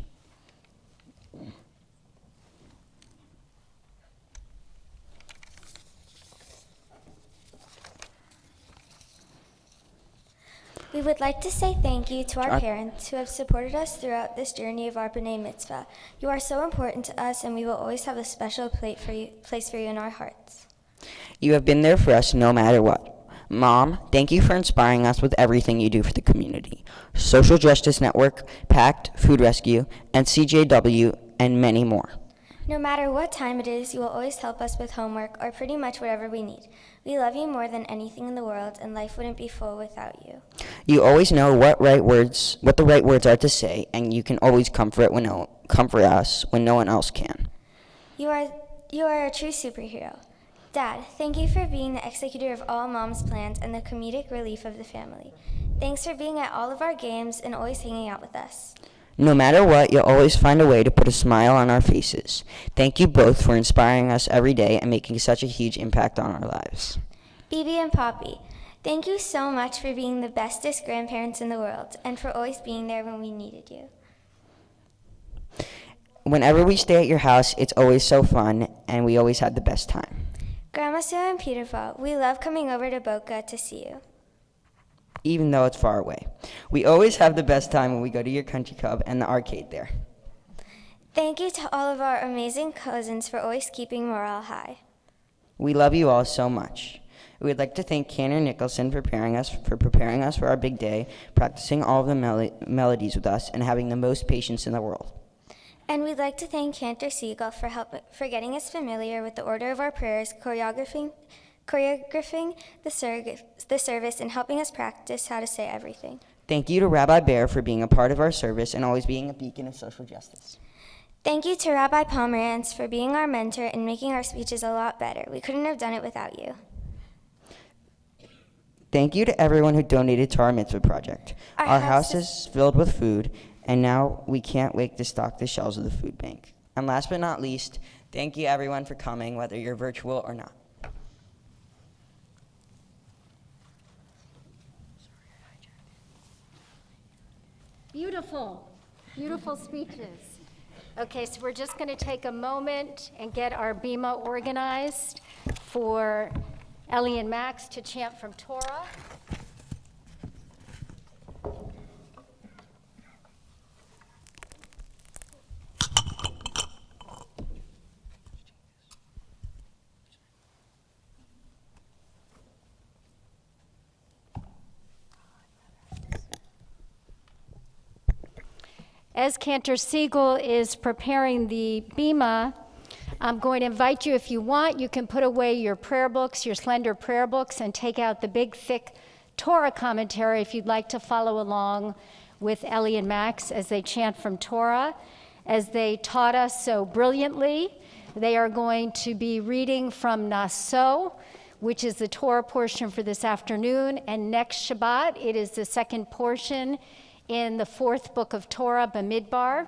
We would like to say thank you to our parents who have supported us throughout this journey of our B'nai Mitzvah. You are so important to us, and we will always have a special place for you in our hearts. You have been there for us no matter what. Mom, thank you for inspiring us with everything you do for the community. Social Justice Network, PACT, Food Rescue, and CJW, and many more. No matter what time it is, you will always help us with homework or pretty much whatever we need. We love you more than anything in the world, and life wouldn't be full without you. You always know what the right words are to say, and you can always comfort us when no one else can. You are a true superhero. Dad, thank you for being the executor of all Mom's plans and the comedic relief of the family. Thanks for being at all of our games and always hanging out with us. No matter what, you'll always find a way to put a smile on our faces. Thank you both for inspiring us every day and making such a huge impact on our lives. Bibi and Poppy, thank you so much for being the bestest grandparents in the world and for always being there when we needed you. Whenever we stay at your house, it's always so fun, and we always had the best time. Grandma Sue and Peterfall, we love coming over to Boca to see you. Even though it's far away. We always have the best time when we go to your country club and the arcade there. Thank you to all of our amazing cousins for always keeping morale high. We love you all so much. We would like to thank Cantor Nicholson for preparing us for our big day, practicing all of the melodies with us, and having the most patience in the world. And we'd like to thank Cantor Siegel for getting us familiar with the order of our prayers, choreographing the service, and helping us practice how to say everything. Thank you to Rabbi Bear for being a part of our service and always being a beacon of social justice. Thank you to Rabbi Pomerantz for being our mentor and making our speeches a lot better. We couldn't have done it without you. Thank you to everyone who donated to our mitzvah project. Our house is filled with food, and now we can't wait to stock the shelves of the food bank. And last but not least, thank you everyone for coming, whether you're virtual or not. Beautiful, beautiful speeches. Okay, so we're just going to take a moment and get our bima organized for Ellie and Max to chant from Torah. As Cantor Siegel is preparing the bima, I'm going to invite you, if you want, you can put away your prayer books, your slender prayer books, and take out the big, thick Torah commentary if you'd like to follow along with Ellie and Max as they chant from Torah. As they taught us so brilliantly, they are going to be reading from Naso, which is the Torah portion for this afternoon, and next Shabbat, it is the second portion in the fourth book of Torah, Bamidbar.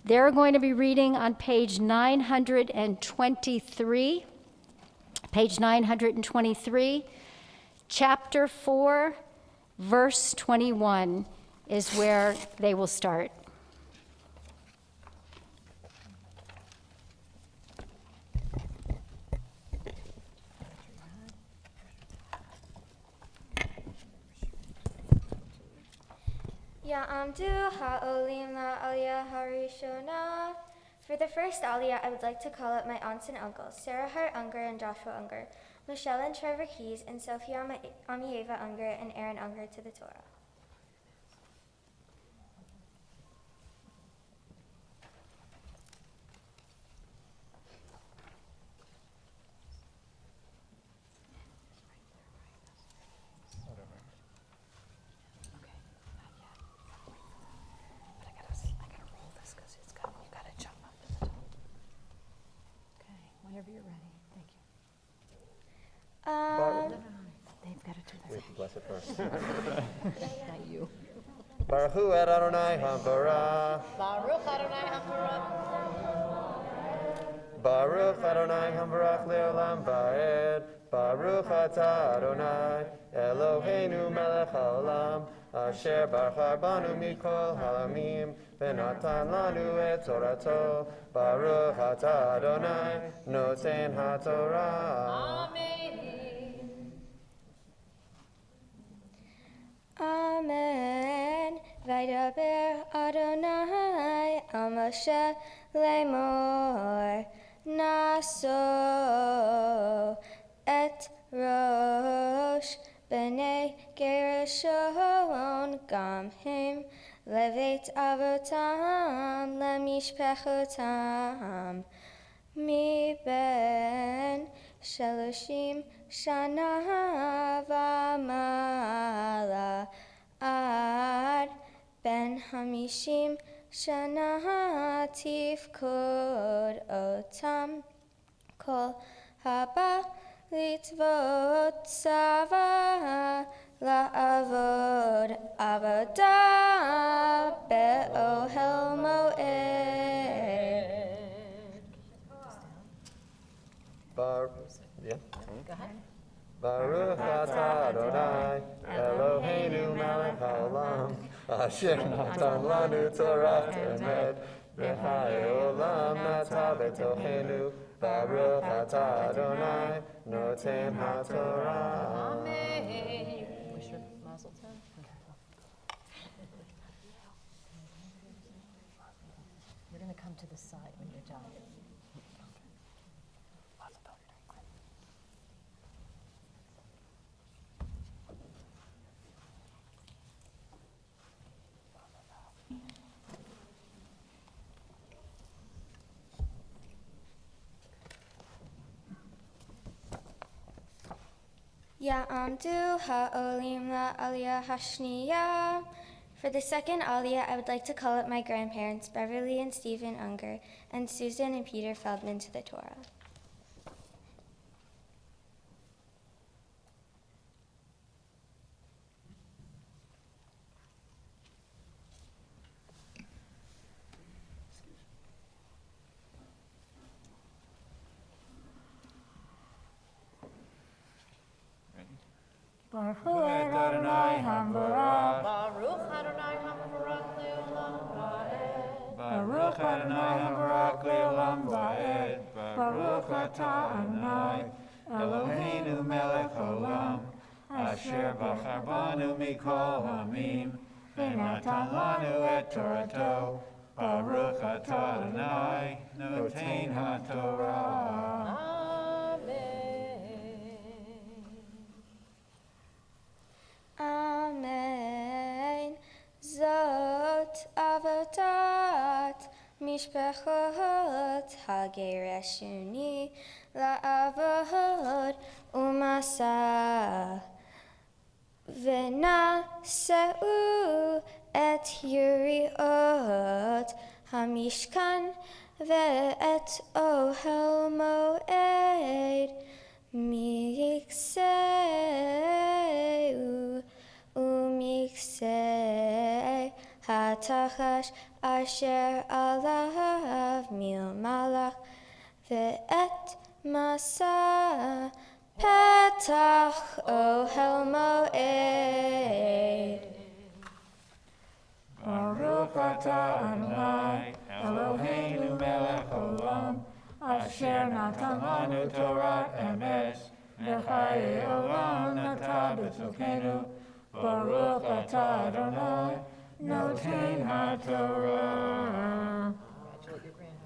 They're going to be reading on page 923. Page 923, chapter 4, verse 21 is where they will start. Ya'amdu ha'olim la'aliyah harishona. For the first aliyah, I would like to call up my aunts and uncles, Sarah Hart Unger and Joshua Unger, Michelle and Trevor Keys, and Sophie Amieva Unger and Aaron Unger to the Torah. I gotta roll this because you gotta jump up to the top. Okay. it first. Not you. Baruch hu et Adonai hamvarach. Baruch Adonai HaMevorach. Baruch Adonai hamvarach le'olam va'ed. Baruch atah Adonai Eloheinu melech haolam asher bachar banu mikol halamim v'natan lanu et torato. Baruch atah Adonai noten haTorah. Amen. Vaydaber Adonai al Moshe lemor naso et rosh b'nei Gershon gam him levet avotam lemishpechotam mi ben shaloshim shana v'mala ad ben hamishim shana tifkod otam kol haba litvot sava la'avod avodah be'ohel moed. Baruch atah Adonai Eloheinu melech haolam asher natan lanu Torah emet v'chayei olam nata b'tochenu. Baruch atah Adonai noten haTorah. Wish her mazel tov. You're going to come to the side when you're done. Ya'amdu ha'olim la'aliyah hashniya. For the second aliyah, I would like to call up my grandparents, Beverly and Stephen Unger, and Susan and Peter Feldman, to the Torah. Baruch Adonai HaMevorach. Baruch Adonai HaMevorach le'olam va'ed. Baruch Adonai HaMevorach le'olam va'ed. Baruch atah Adonai Eloheinu melech haolam asher bachar banu mikol hamim v'natan lanu et torato. Baruch atah Adonai noten haTorah. Amen. Zot avodat mishpachot hagereshuni la'avod umasa v'naseu et yuriot hamishkan ve'et ohel moed mikseu umiksei hatachash asher alav mil malach ve'et masa petach ohel moed. Baruch atah Adonai Eloheinu melech haolam asher natan lanu Torah emes v'chayei olam nata b'tzokenu. Baruch atah Adonai noten haTorah. Congratulate your grandmother.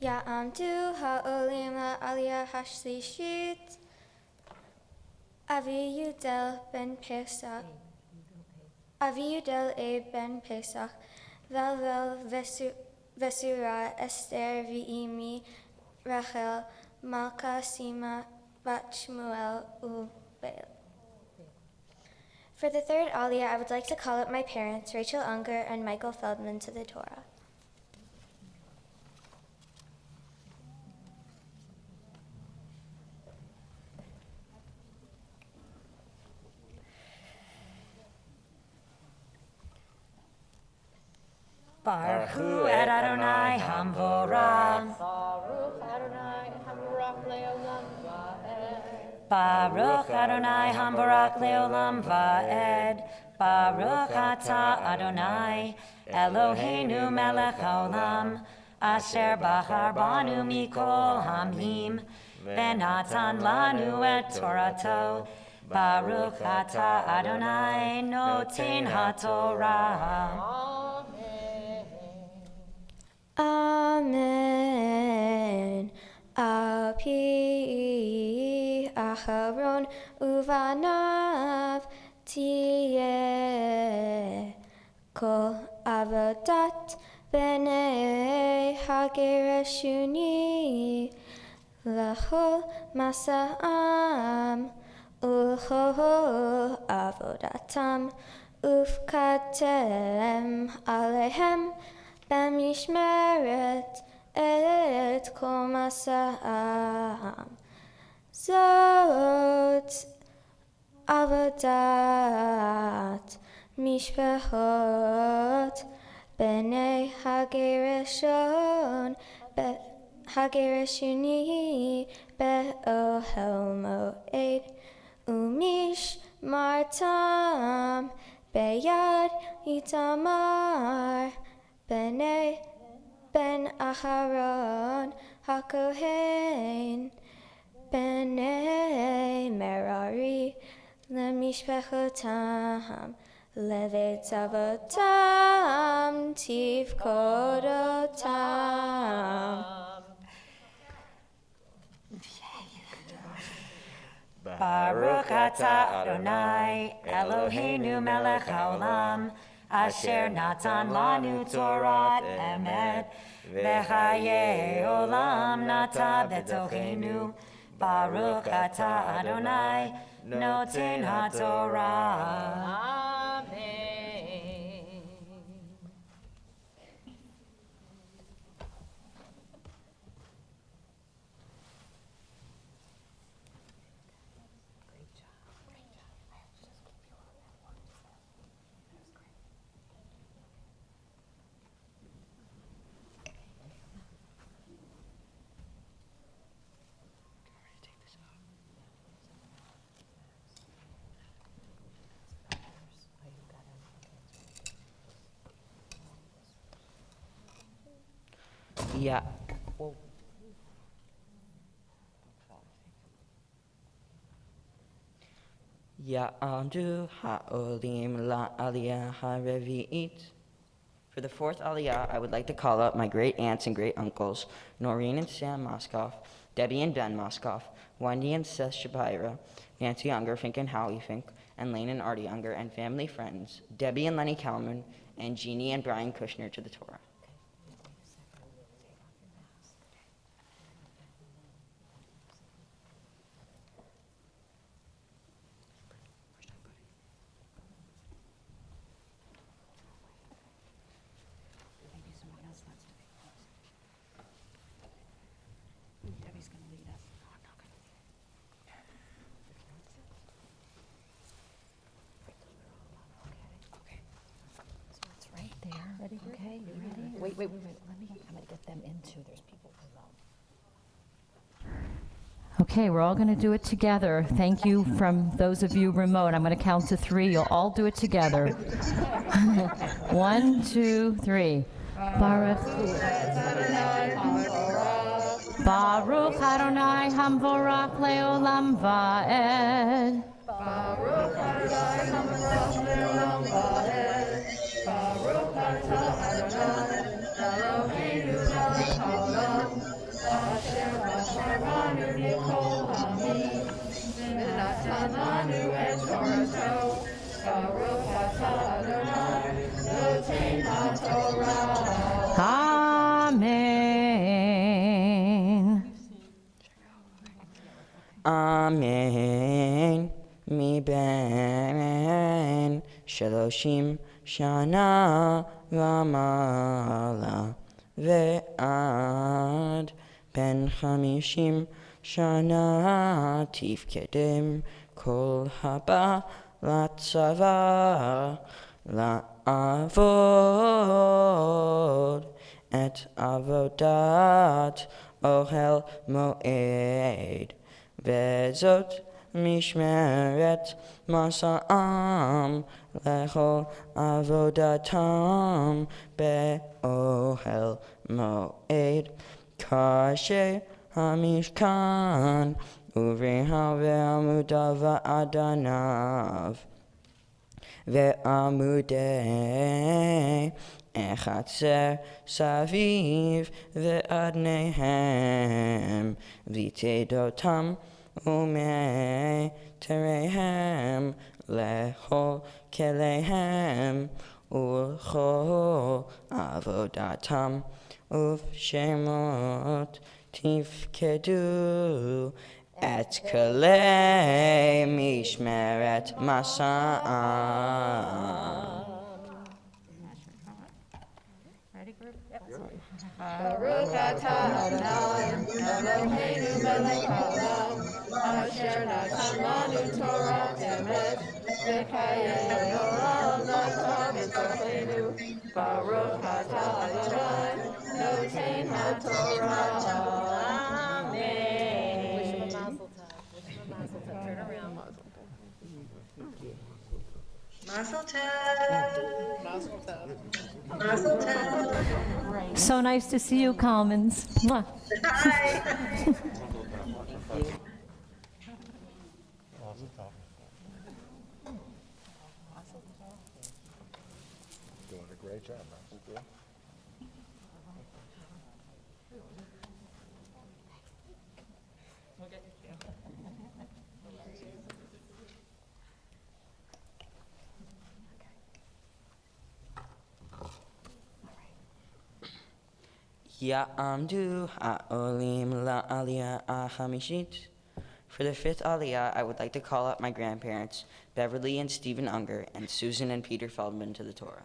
Ya'amdu ha'olim la'aliyah hashlishit. Aviyudel ben Pesach. Aviyudel ben Pesach. Velvel vesura Esther v'imi Rachel, Malka, Sima, Bat Shmuel, Ubail. For the third Aliyah, I would like to call up my parents, Rachel Unger and Michael Feldman, to the Torah. Baruch Hu et Adonai Hamvorah. Baruch Adonai Hamvorach Leolam Va'ed. Baruch Atah Adonai Eloheinu Melech Haolam Asher Bachar Banu Mikol Hamim Venatan Lanu et Torato. Baruch Atah Adonai Noten HaTorah. Amen. Al pi Aharon uvanav tiyeh kol avodat bnei hagereshuni lachol masa'am ulchol avodatam ufkatem alehem b'mishmeret et kol masa'am. Zot avodat mishpachot b'nei hagereshuni be'ohel moed umishmartam beyad Itamar b'nei Ben Aharon HaKohen B'nei Merari Lemishpachotam Levitzavotam Tivkodotam. Baruch atah Adonai Eloheinu melech haolam Asher natan lanu Torat emet v'chayei olam nata betochenu. Baruch atah Adonai noten haTorah. Amen. Yeah. Ya'adu ha'olim la'aliyah ha'revi'it. For the fourth aliyah, I would like to call up my great aunts and great uncles, Noreen and Sam Moskoff, Debbie and Ben Moskoff, Wendy and Seth Shapira, Nancy Unger, Fink and Howie Fink, and Lane and Artie Unger, and family friends, Debbie and Lenny Kalman, and Jeannie and Brian Kushner to the Torah. Okay, you ready? Wait. Let me, I'm gonna get them into, there's people remote. Okay, we're all gonna do it together. Thank you from those of you remote. I'm gonna count to 3. You'll all do it together. 1, 2, 3. Baruch Adonai Hamvorach Leolam Va'ed. Baruch Adonai Hamvorach Leolam Va'ed. Baruch atah Adonai Eloheinu melech haolam Asher bachar banu mikol hamim v'natan lanu et Torato. Baruch atah Adonai noten haTorah. Amen. Amen. Mi ben shaloshim shana v'mala ve'ad ben chamishim shana tifkedem kol haba latzava la'avod et avodat ohel moed vezot mishmeret masa'am lechol avodatam be'ohel moed kasher hamishkan uvreha ve'amudav va'adanav ve'amudei echatzer saviv ve'adnehem v'tedotam umei terehem lechol kelehem ulchol avodatam uvshemot tifkedu et kalei mishmeret masa'am. Ready, group? Baruch atah Adonai, Eloheinu melech haolam, asher natan lanu Torah emes, v'chayei olam natan b'tochenu. Baruch atah Adonai, noten haTorah. Amen. Wish him a mazel tov. Wish him a mazel tov. Turn around. Mazel tov. Mazel tov. Mazel tov. So nice to see you, Commons. Mwah. Hi. Doing a great job, man. Ya'amdu ha'olim la'aliyah hamishit. For the fifth aliyah, I would like to call up my grandparents, Beverly and Stephen Unger, and Susan and Peter Feldman to the Torah.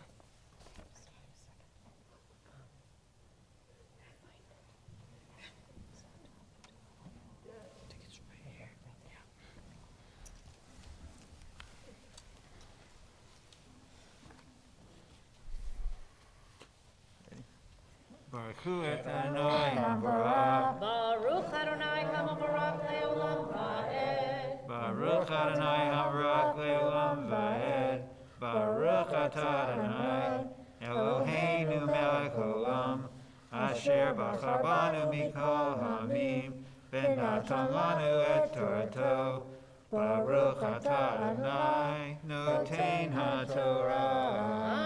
Baruch Adonai HaBarak. Baruch Adonai HaMabarak Le'olam Va'ed. Baruch Adonai HaBarak Le'olam Va'ed. Baruch atah Adonai Eloheinu melech haolam, asher bachar banu mikol ha'amim, v'natan lanu et Torato. Baruch atah Adonai noten haTorah.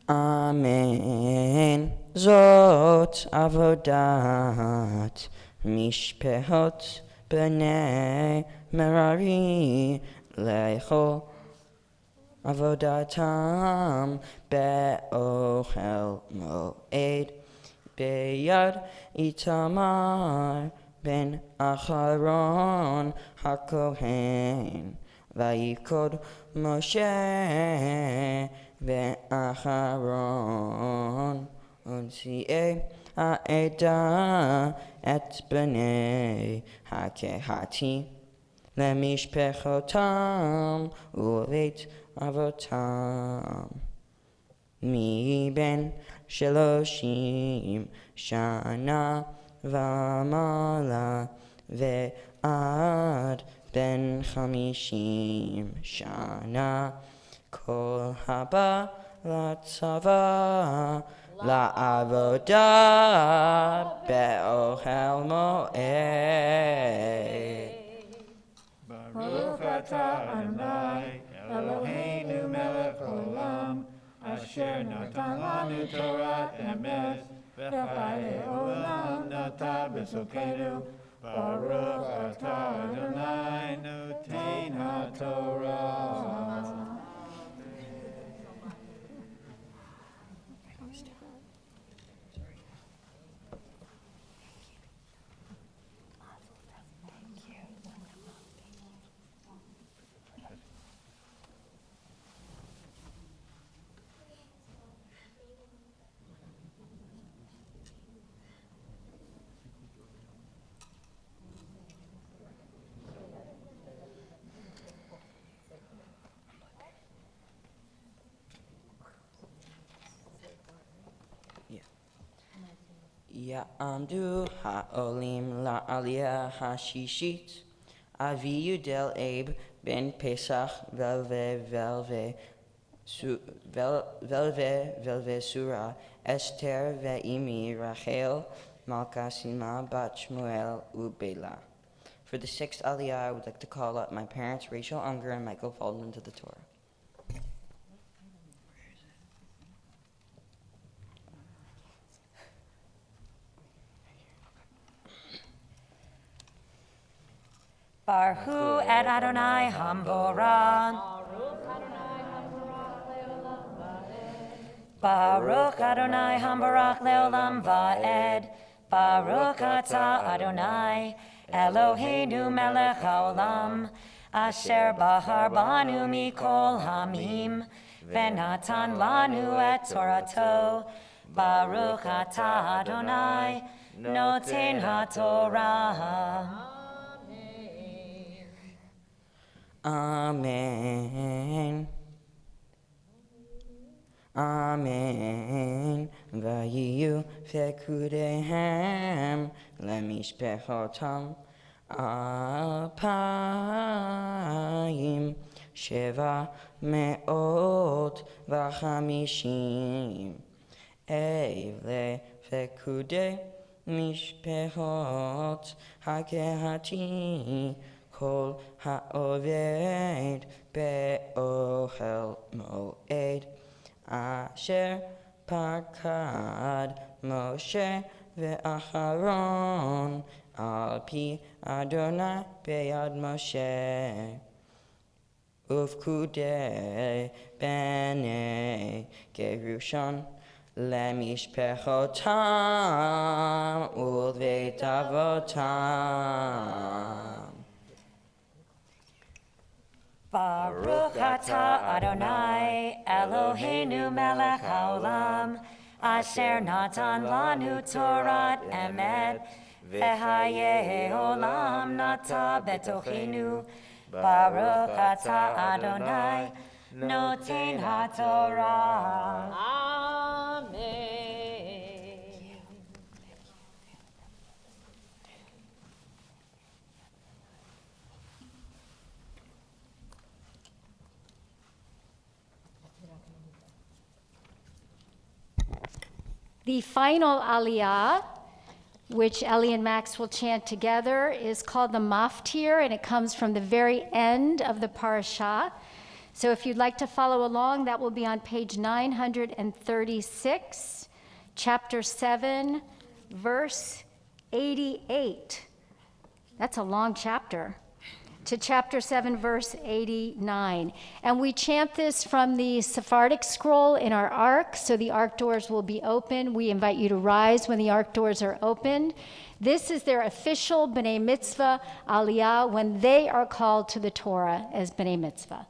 Amen. Zot avodat mishpehot b'nei Merari lechol avodatam be'ohel moed beyad Itamar ben Acharon hakohen vayikod Moshe ve'acharon unsi'e ha'eda et b'nei ha'kehati lemishpechotam u'veit avotam mi ben sheloshim shana v'mala ve'ad ben chamishim shana kol haba latzava la'avodah be'ohel moed. Baruch atah Adonai Eloheinu melech haolam, asher natan lanu Torah emes, v'chayei olam natan b'tzokenu. Baruch atah Adonai noten haTorah. Ya'amdu ha'olim la'aliyah ha'shishit. Avi Yudel Abe ben Pesach velve surah Esther ve'imi Rachel Malkasima bat Shmuel ubela. For the sixth Aliyah, I would like to call up my parents, Rachel Unger and Michael Feldman, to the Torah. Baruch et Adonai Hamborah. Baruch Adonai Hamborach Leolam Va'ed. Baruch Atah Adonai Eloheinu Melech Haolam Asher Bahar Banu Mikol Hamim Venatan Lanu et Torato. Baruch Atah Adonai Noten HaTorah. Amen. Amen. Vayiyu fekudehem lemishpechotam alpayim sheva meot v'chamishim evle fekude mishpechot hakehati kol ha'oved be'ohel moed Asher pakad Moshe ve'acharon al pi Adonai beyad Moshe ufkudei b'nei Gerushan lemishpechotam ulveit avotam. Baruch atah Adonai Eloheinu melech haolam asher natan lanu Torat emet v'hayei olam nata betochenu. Baruch atah Adonai noten haTorah. Amen. The final aliyah, which Ellie and Max will chant together, is called the Maftir, and it comes from the very end of the parashah. So if you'd like to follow along, that will be on page 936, chapter 7, verse 88. That's a long chapter. To chapter 7, verse 89. And we chant this from the Sephardic scroll in our ark, so the ark doors will be open. We invite you to rise when the ark doors are opened. This is their official B'nai Mitzvah aliyah when they are called to the Torah as B'nai Mitzvah.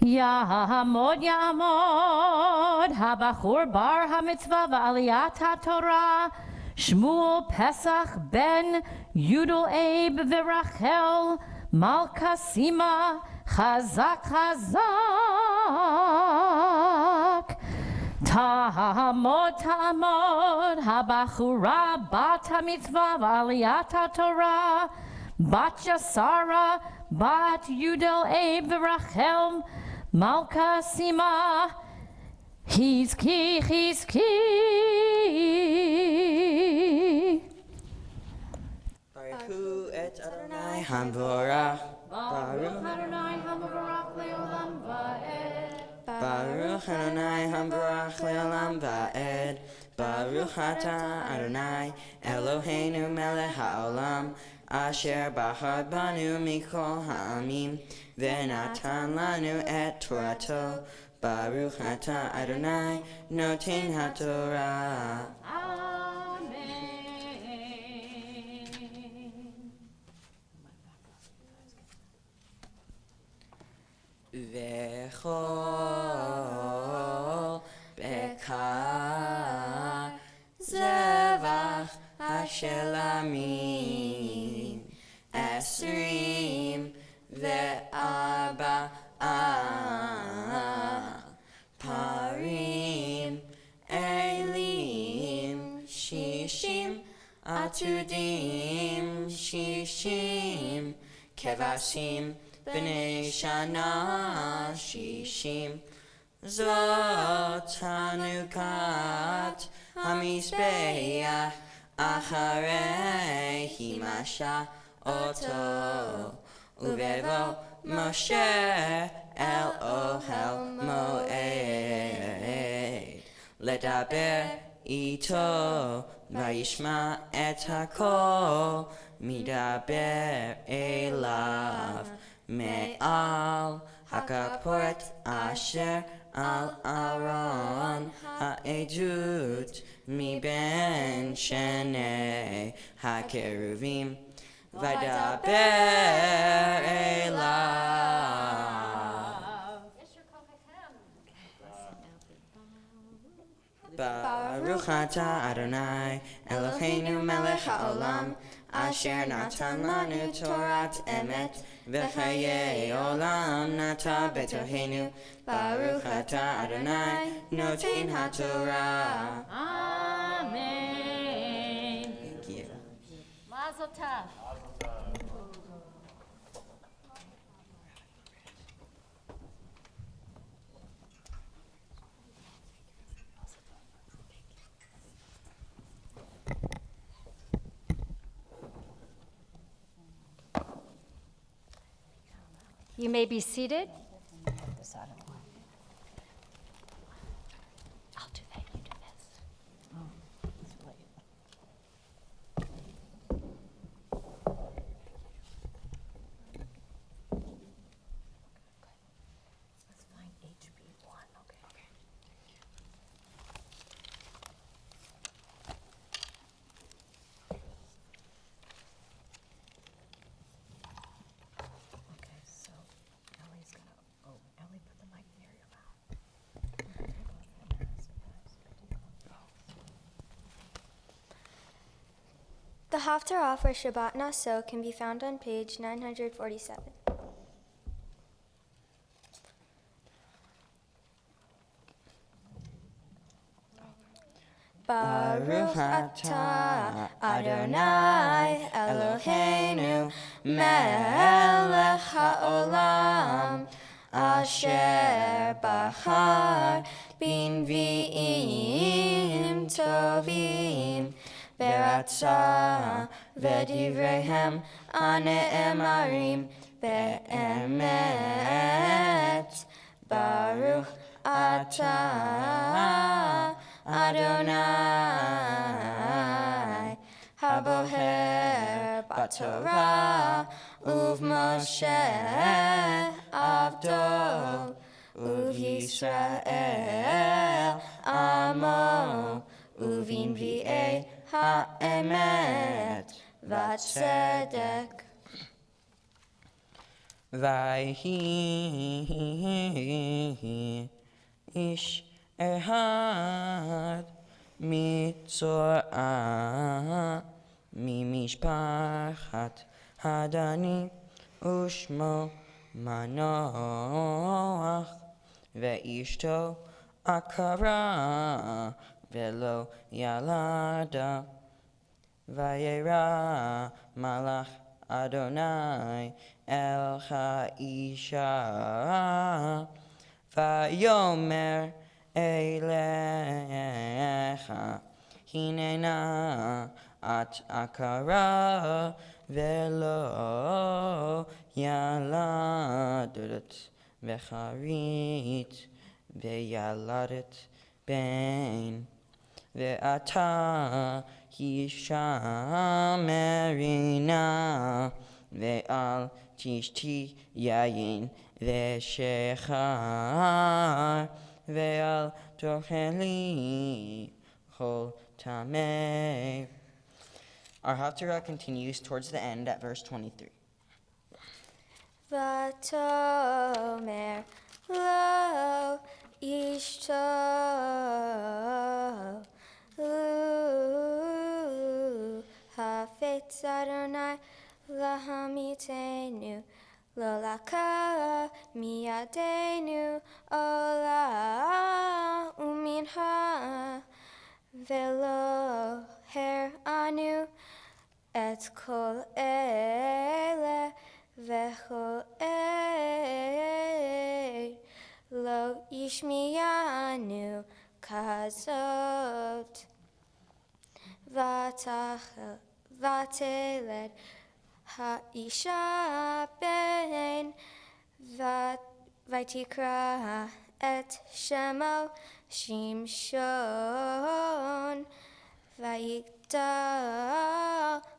Ya'amod, Ya'amod, Habachur bar hamitzvah va'aliyat ha'torah, Shmuel Pesach ben Yudel Abe v'Rachel, Malka Sima, Chazak Chazak. Ta'amod, Ta'amod, Habachura bat hamitzvah va'aliyat ha'torah, Batya Sarah, Bat Yudel Abe v'Rachel, Malka Sima, Chizki, Chizki. Baruch et Adonai Hamborach. Baruch Adonai Hamborach le'olam va'ed. Baruch Adonai Hamborach le'olam va'ed. Baruch atah Adonai Eloheinu melech haolam אשר בחר בנו מכל העמים, ונתן לנו את תורתו. ברוך אתה אדוני נותן התורה. וכל בקר זבח השלמים 24 פרים אלים 60 עתודים 60 כבשים בני שנה 60 זאת חנוכת המזבח אחרי הימשה אותו ובבוא משה אל אוהל מועד לדבר איתו וישמע את הקול מדבר אליו מעל הכפורת אשר על ארון העדות מבין שני הקרובים וידבר אליו. ברוך אתה אדוני אלוהינו מלך העולם אשר נתן לנו תורת אמת וחיי עולם נטע בתוכנו. ברוך אתה אדוני נותן התורה. Amen. Thank you. Mazel tov. You may be seated. I'll do that, you do this. Let's find HB1, okay. Okay, so Ellie's gonna, Ellie, put the mic near your mouth. The Haftarah for Shabbat Naso can be found on page 947. Baruch atah Adonai Eloheinu melech haolam asher bachar b'nvi'im tovim v'ratzah v'divreihem הנאמרים באמת. Baruch atah Adonai haboher b'Torah uv'Moshe avdo uv'Yisrael amo uv'nvi'ei ha'emet v'tzedek. ויהי איש אחד מצורעה ממשפחת הדני ושמו מנוח ואשתו עקרה ולא ילדה. וירא מלאך אדוני אל האישה ויאמר אליך הננה את עקרה ולא ילדת וחרית וילדת בן ואתה הישמרי נא, ואל תשתי יין ושכר, ואל תאכלי כל טמא. Our Haftarah continues towards the end at verse 23. ותאמר לו אשתו חפץ אדוני להמיתנו לא לקח מידינו עולה ומנחה ולא הראנו את כל אלה וכל עת לא ישמיענו כזאת. ותלד האישה בן ותקרא את שמו שמשון, ויגדל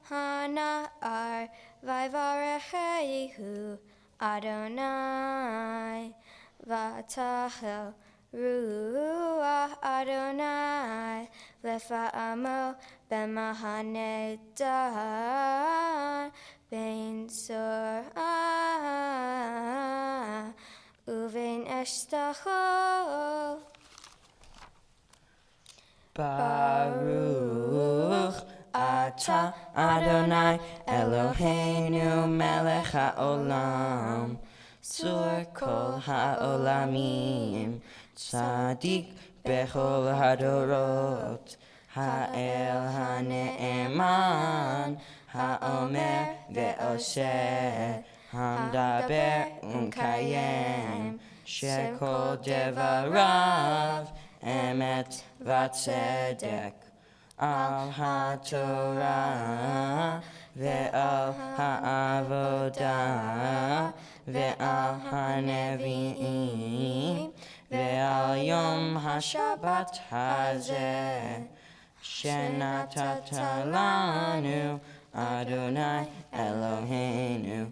הנער ויברכהו אדוני, ותחל רוח אדוני לפעמו במחנה דן בין זרעה ובין אשתחו. ברוך אתה אדוני אלוהינו מלך העולם, צור כל העולמים, צדיק בכל הדורות, האל הנאמן, האומר ועושה, המדבר ומקיים, שכל דבריו אמת וצדק. על התורה ועל העבודה ועל הנביאים ועל יום השבת הזה שנתת לנו אדוני אלוהינו,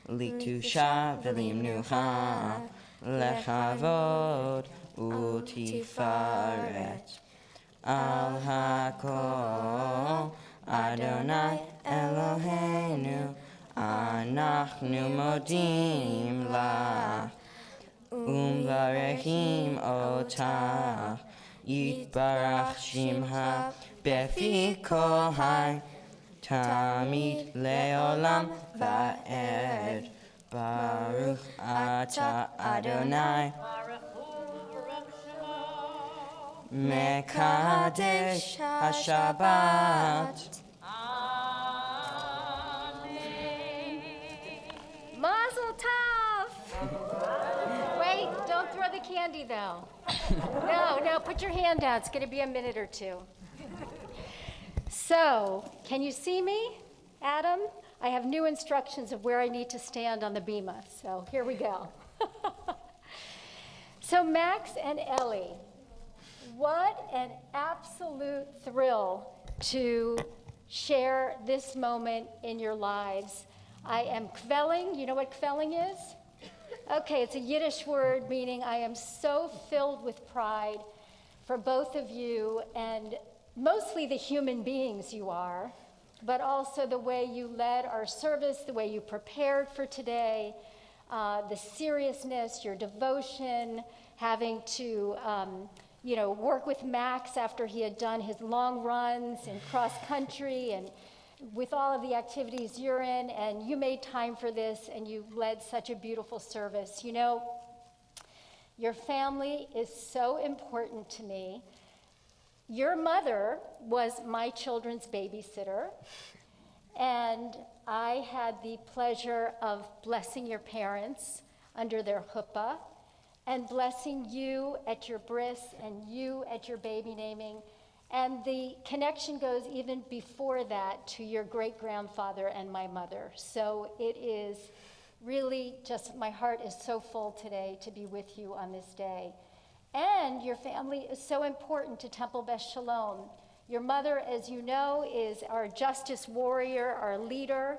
לקדושה ולמנוחה, לכבוד ותפארת. על הכל אדוני אלוהינו אנחנו מודים לך ומברכים אותך, יתברך שמך בפי כל חי תמיד לעולם ועד. ברוך אתה אדוני מקדש השבת. Mazel tov! Wait, don't throw the candy though. No, put your hand down. It's going to be a minute or two. So, can you see me, Adam? I have new instructions of where I need to stand on the bima. So here we go. So Max and Ellie, what an absolute thrill to share this moment in your lives. I am kvelling. You know what kvelling is? Okay, it's a Yiddish word meaning I am so filled with pride for both of you, and mostly the human beings you are, but also the way you led our service, the way you prepared for today, the seriousness, your devotion, having to work with Max after he had done his long runs in cross country and with all of the activities you're in, and you made time for this and you led such a beautiful service. You know, your family is so important to me. Your mother was my children's babysitter, and I had the pleasure of blessing your parents under their chuppah and blessing you at your bris and you at your baby naming. And the connection goes even before that to your great-grandfather and my mother. So it is really just, my heart is so full today to be with you on this day. And your family is so important to Temple Beth Shalom. Your mother, as you know, is our justice warrior, our leader.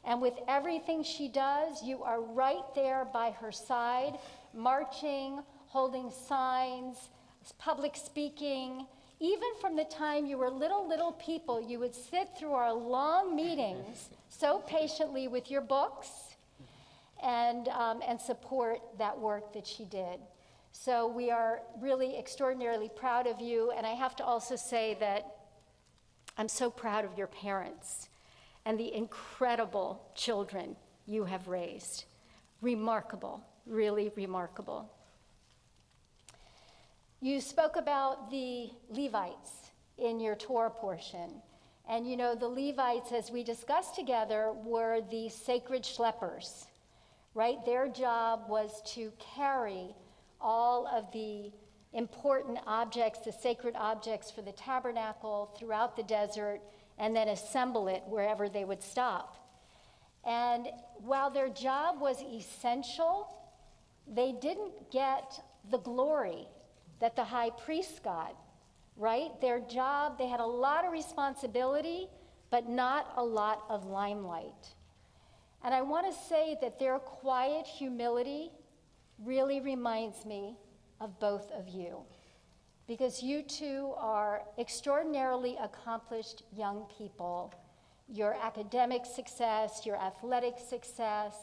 And with everything she does, you are right there by her side, marching, holding signs, public speaking. Even from the time you were little people, you would sit through our long meetings so patiently with your books and support that work that she did. So we are really extraordinarily proud of you. And I have to also say that I'm so proud of your parents and the incredible children you have raised. Remarkable, really remarkable. You spoke about the Levites in your Torah portion. And you know, the Levites, as we discussed together, were the sacred schleppers, right? Their job was to carry all of the important objects, the sacred objects for the tabernacle throughout the desert, and then assemble it wherever they would stop. And while their job was essential, they didn't get the glory that the high priest got, right? Their job, they had a lot of responsibility, but not a lot of limelight. And I want to say that their quiet humility really reminds me of both of you, because you two are extraordinarily accomplished young people. Your academic success, your athletic success,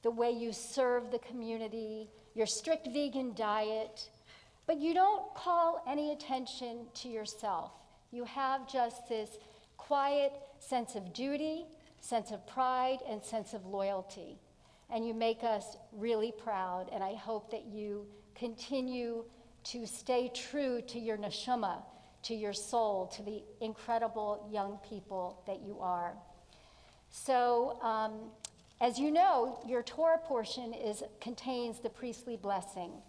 the way you serve the community, your strict vegan diet, but you don't call any attention to yourself. You have just this quiet sense of duty, sense of pride, and sense of loyalty. And you make us really proud, and I hope that you continue to stay true to your neshama, to your soul, to the incredible young people that you are. So, as you know, your Torah portion contains the priestly blessing.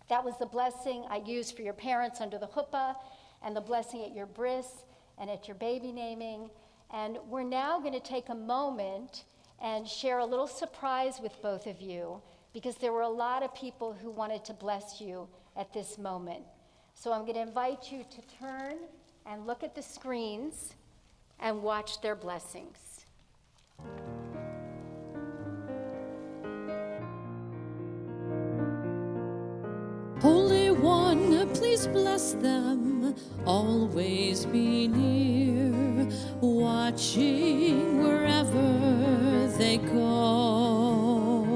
That was the blessing I used for your parents under the chuppah, and the blessing at your bris and at your baby naming. And we're now going to take a moment and share a little surprise with both of you, because there were a lot of people who wanted to bless you at this moment. So I'm going to invite you to turn and look at the screens and watch their blessings. Holy One, please bless them, always be near, watching wherever they go.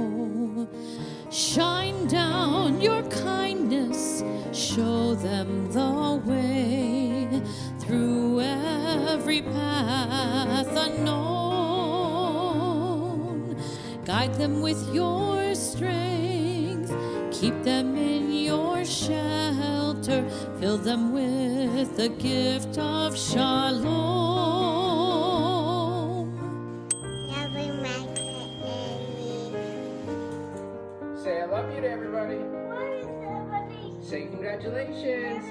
Shine down your kindness, show them the way through every path unknown. Guide them with your strength, keep them in your shelter, fill them with the gift of shalom. Say I love you to everybody. Say congratulations.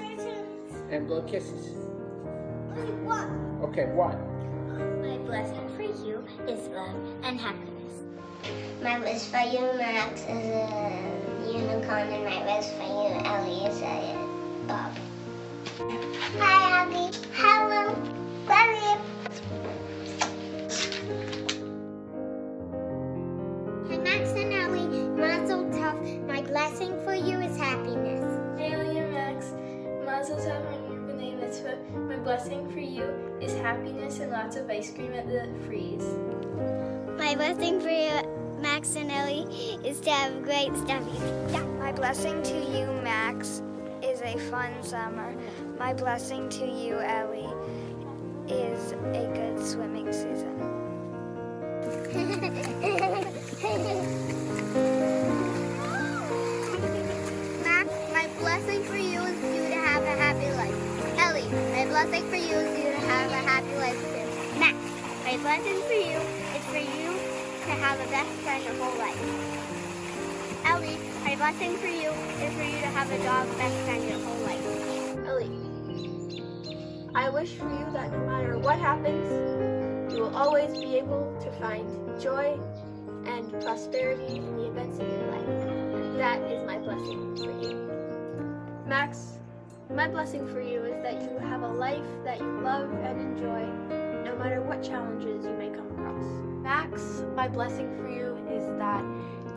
And blow kisses. Okay, what? My blessing for you is love and happiness. My wish for you, Max, is a unicorn, and my wish for you, Ellie, is a bob. Hi, Abby. Hello. Love you. Hi, Max and Ellie. Mazel tov. My blessing for you is happiness. Hey, Ellie and Max. Mazel tov on your B'nai Mitzvah. My blessing for you is happiness and lots of ice cream at the freeze. My blessing for you, Max and Ellie, is to have great stuff. My blessing to you, Max, is a fun summer. My blessing to you, Ellie, is a good swimming season. Max, my blessing for you is you to have a happy life. Ellie, my blessing for you is you to have a happy life too. Max, my blessing for you is for you to have a best friend your whole life. Ellie, my blessing for you is for you to have a dog best friend your whole life. Ellie, I wish for you that no matter what happens, you will always be able to find joy and prosperity in the events of your life. That is my blessing for you. Max, my blessing for you is that you have a life that you love and enjoy, no matter what challenges you may come across. Max, my blessing for you is that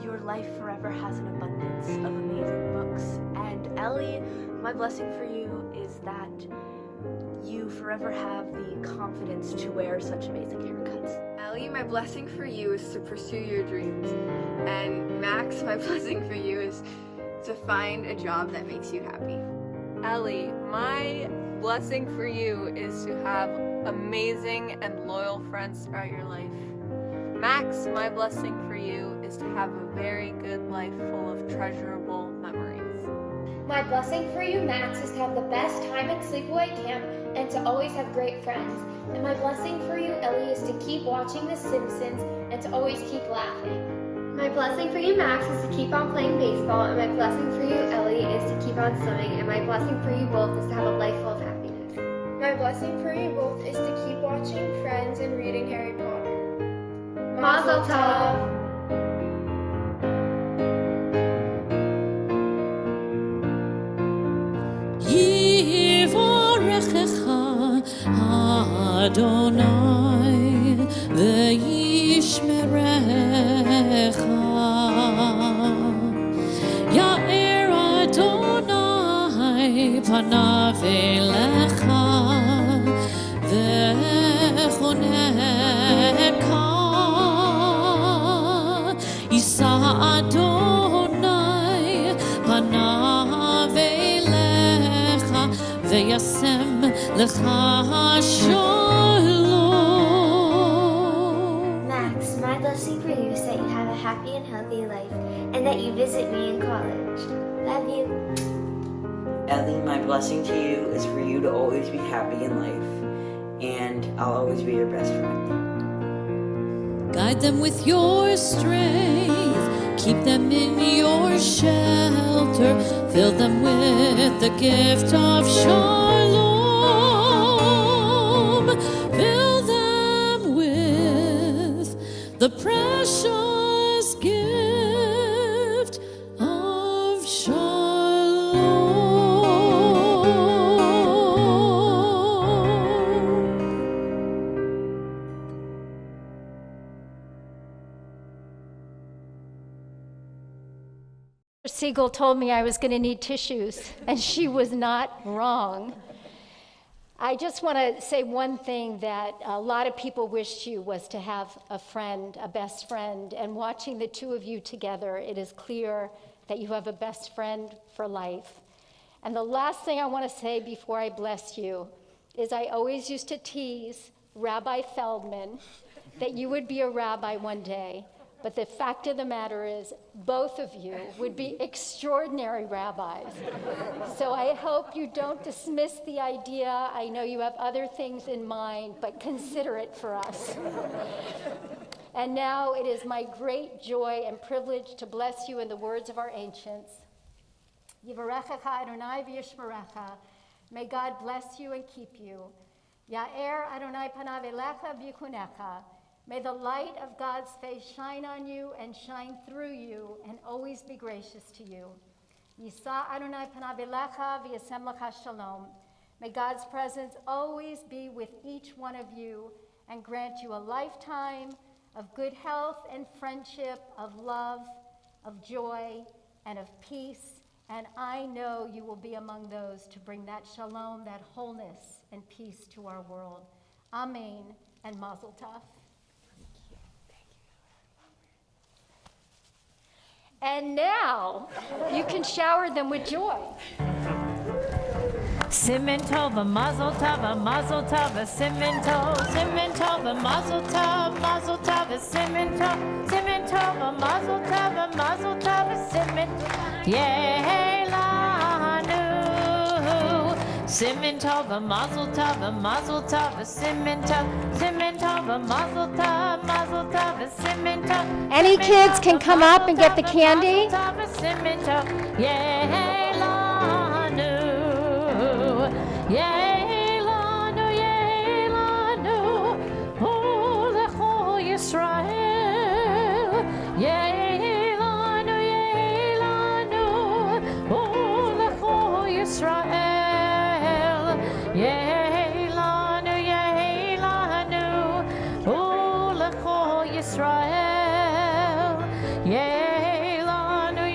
your life forever has an abundance of amazing books. And Ellie, my blessing for you is that you forever have the confidence to wear such amazing haircuts. Ellie, my blessing for you is to pursue your dreams. And Max, my blessing for you is to find a job that makes you happy. Ellie, my blessing for you is to have amazing and loyal friends throughout your life. Max, my blessing for you is to have a very good life full of treasurable memories. My blessing for you, Max, is to have the best time at Sleepaway Camp and to always have great friends. And my blessing for you, Ellie, is to keep watching The Simpsons and to always keep laughing. My blessing for you, Max, is to keep on playing baseball, and my blessing for you, Ellie, is to keep on swimming, and my blessing for you both is to have a life full of happiness. My blessing for you both is to keep watching Friends and reading Harry Potter. Mazel tov! Adonai ve'yishmerecha Ya'er Adonai panav elecha ve'chonecha Yisa Adonai panav elecha ve'yasem lecha Max, my blessing for you is that you have a happy and healthy life, and that you visit me in college. Love you. Ellie, my blessing to you is for you to always be happy in life, and I'll always be your best friend. Guide them with your strength, keep them in your shelter, fill them with the gift of shalom. Fill them with the precious gift of shalom. Siegel told me I was going to need tissues, and she was not wrong. I just want to say one thing that a lot of people wished you was to have a friend, a best friend, and watching the two of you together, it is clear that you have a best friend for life. And the last thing I want to say before I bless you is I always used to tease Rabbi Feldman that you would be a rabbi one day. But the fact of the matter is, both of you would be extraordinary rabbis. So I hope you don't dismiss the idea. I know you have other things in mind, but consider it for us. And now it is my great joy and privilege to bless you in the words of our ancients. Yivarechecha Adonai v'yishmerecha. May God bless you and keep you. Ya'er Adonai panav elecha v'yikunecha. May the light of God's face shine on you and shine through you and always be gracious to you. Yisa Adonai panav elecha v'yasem lecha shalom. May God's presence always be with each one of you and grant you a lifetime of good health and friendship, of love, of joy, and of peace. And I know you will be among those to bring that shalom, that wholeness and peace to our world. Amen and mazel tov. And now you can shower them with joy. Simin tov, a mazel tov, a mazel tov, a simin tov, a mazel tov, a simin tov, a mazel tov, a simin, Yehelanu. Simin tov, a mazel tov, a simin tov, a mazel tov, a simin tov. Any kids can come up and get the candy. Yehelanu, Olecho Yisrael. Yehelanu, Olecho Yisrael. Yehi lanu u'lechol Yisrael. Yehi lanu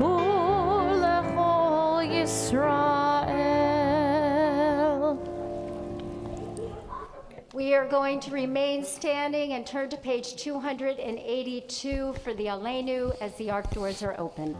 u'lechol Yisrael. We are going to remain standing and turn to page 282 for the Aleinu as the ark doors are open.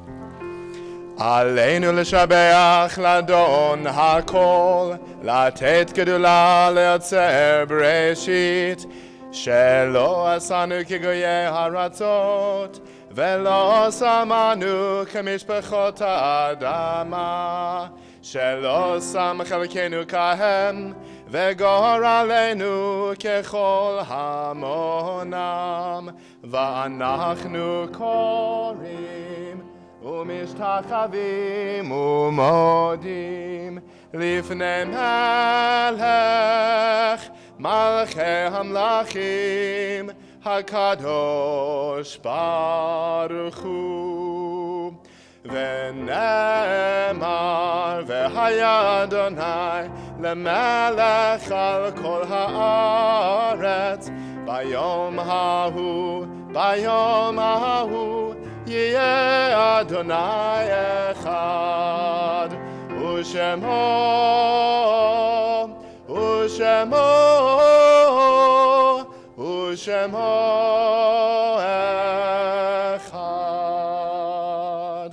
עלינו לשבח לאדון הכל, לתת גדולה ליוצר בראשית, שלא עשנו כגויי הארצות, ולא שמנו כמשפחות האדמה, שלא שם חלקנו כהם, וגורלנו ככל המונם, ואנחנו קוראים ומשתחווים ומודים לפני מלך מלכי המלכים הקדוש ברוך הוא. ונאמר והיה אדוני למלך על כל הארץ ביום ההוא יהיה אדוני אחד, ושמו אחד.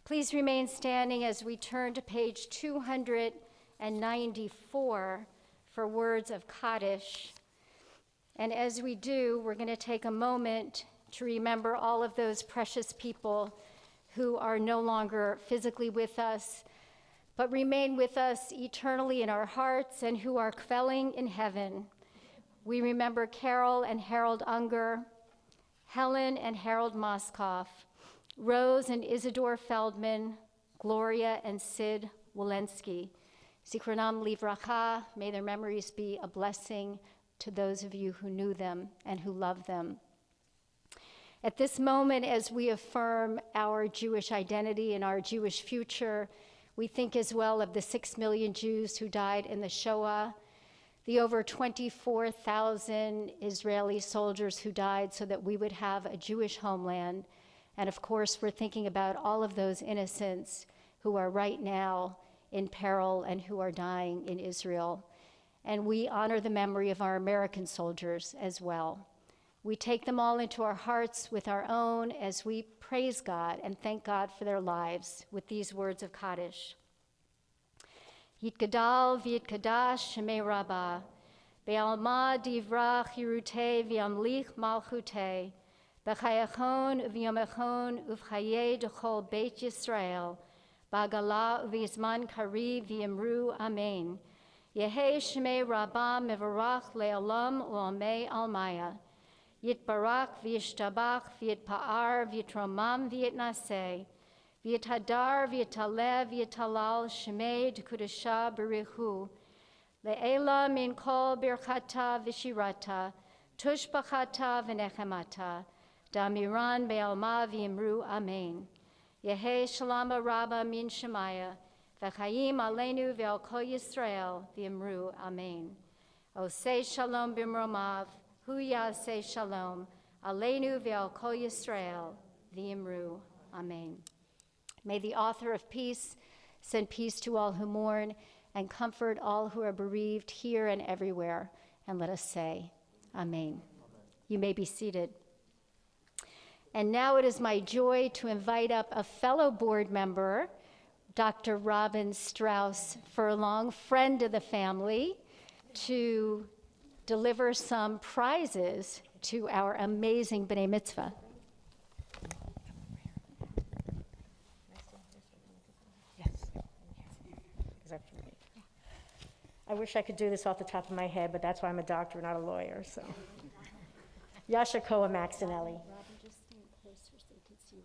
Please remain standing as we turn to page 294 for words of Kaddish. And as we do, we're going to take a moment to remember all of those precious people who are no longer physically with us, but remain with us eternally in our hearts and who are quelling in heaven. We remember Carol and Harold Unger, Helen and Harold Moskoff, Rose and Isidore Feldman, Gloria and Sid Walensky. Zichronam livracha, may their memories be a blessing to those of you who knew them and who love them. At this moment, as we affirm our Jewish identity and our Jewish future, we think as well of the 6 million Jews who died in the Shoah, the over 24,000 Israeli soldiers who died so that we would have a Jewish homeland. And of course, we're thinking about all of those innocents who are right now in peril and who are dying in Israel. And we honor the memory of our American soldiers as well. We take them all into our hearts with our own as we praise God and thank God for their lives with these words of Kaddish. Yitgadal v'yitkadash shemei rabbah, be'alma divra chirutei v'yamlich malchutei, b'chayachon v'yomechon uv'chayei d'chol beit Yisrael, b'agala v'yizman kari v'yimru amen. Yehei shemei rabbah mevarach le'olam u'amei almaya. Yitbarak v'yishtabach v'yitpa'ar v'yitromam v'yitnaseh, v'yithadar v'yitalev v'yitalal shemei d'kudasha b'richu, le'ela min kol birchata v'shirata, tushbachata v'nechemata, damiran be'alma v'yimru amen. Yehei shalom rabba min shemaya, v'chayim aleinu ve'al kol Yisrael v'yimru amen. Osei shalom b'mromav, Hu Yaseh Shalom, Aleinu ve'al Kol Yisrael, v'yimru, Amen. May the author of peace send peace to all who mourn and comfort all who are bereaved here and everywhere. And let us say, Amen. You may be seated. And now it is my joy to invite up a fellow board member, Dr. Robin Strauss Furlong, friend of the family, to deliver some prizes to our amazing B'nai Mitzvah. I wish I could do this off the top of my head, but that's why I'm a doctor, not a lawyer, so. Yasha Koa, Max and Ellie.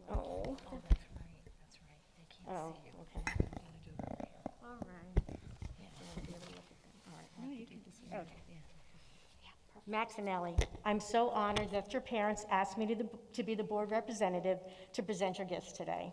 Oh. Oh, okay. All right. Okay. Max and Ellie, I'm so honored that your parents asked me to be the board representative to present your gifts today.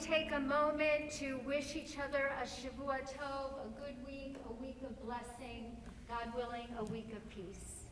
Take a moment to wish each other a Shavua Tov, a good week, a week of blessing, God willing, a week of peace.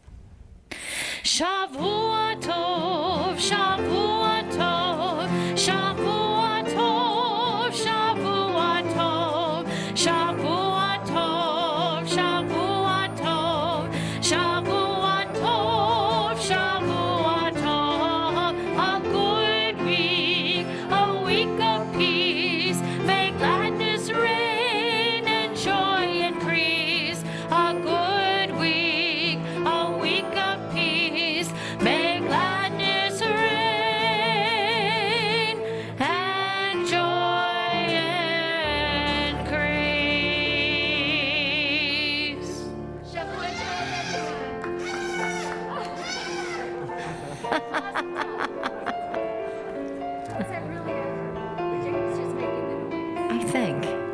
Shavua Tov, Shavua Tov, Shavua Tov, Shavua Tov, Shavua Tov, Shavua Tov, Shavua Tov, Shavua Tov, a good week, a week of peace, may gladness reign and joy increase. A good week, a week of peace, may gladness reign and joy increase. Shavua Tov, Was that really effort? James just making the noise. I think.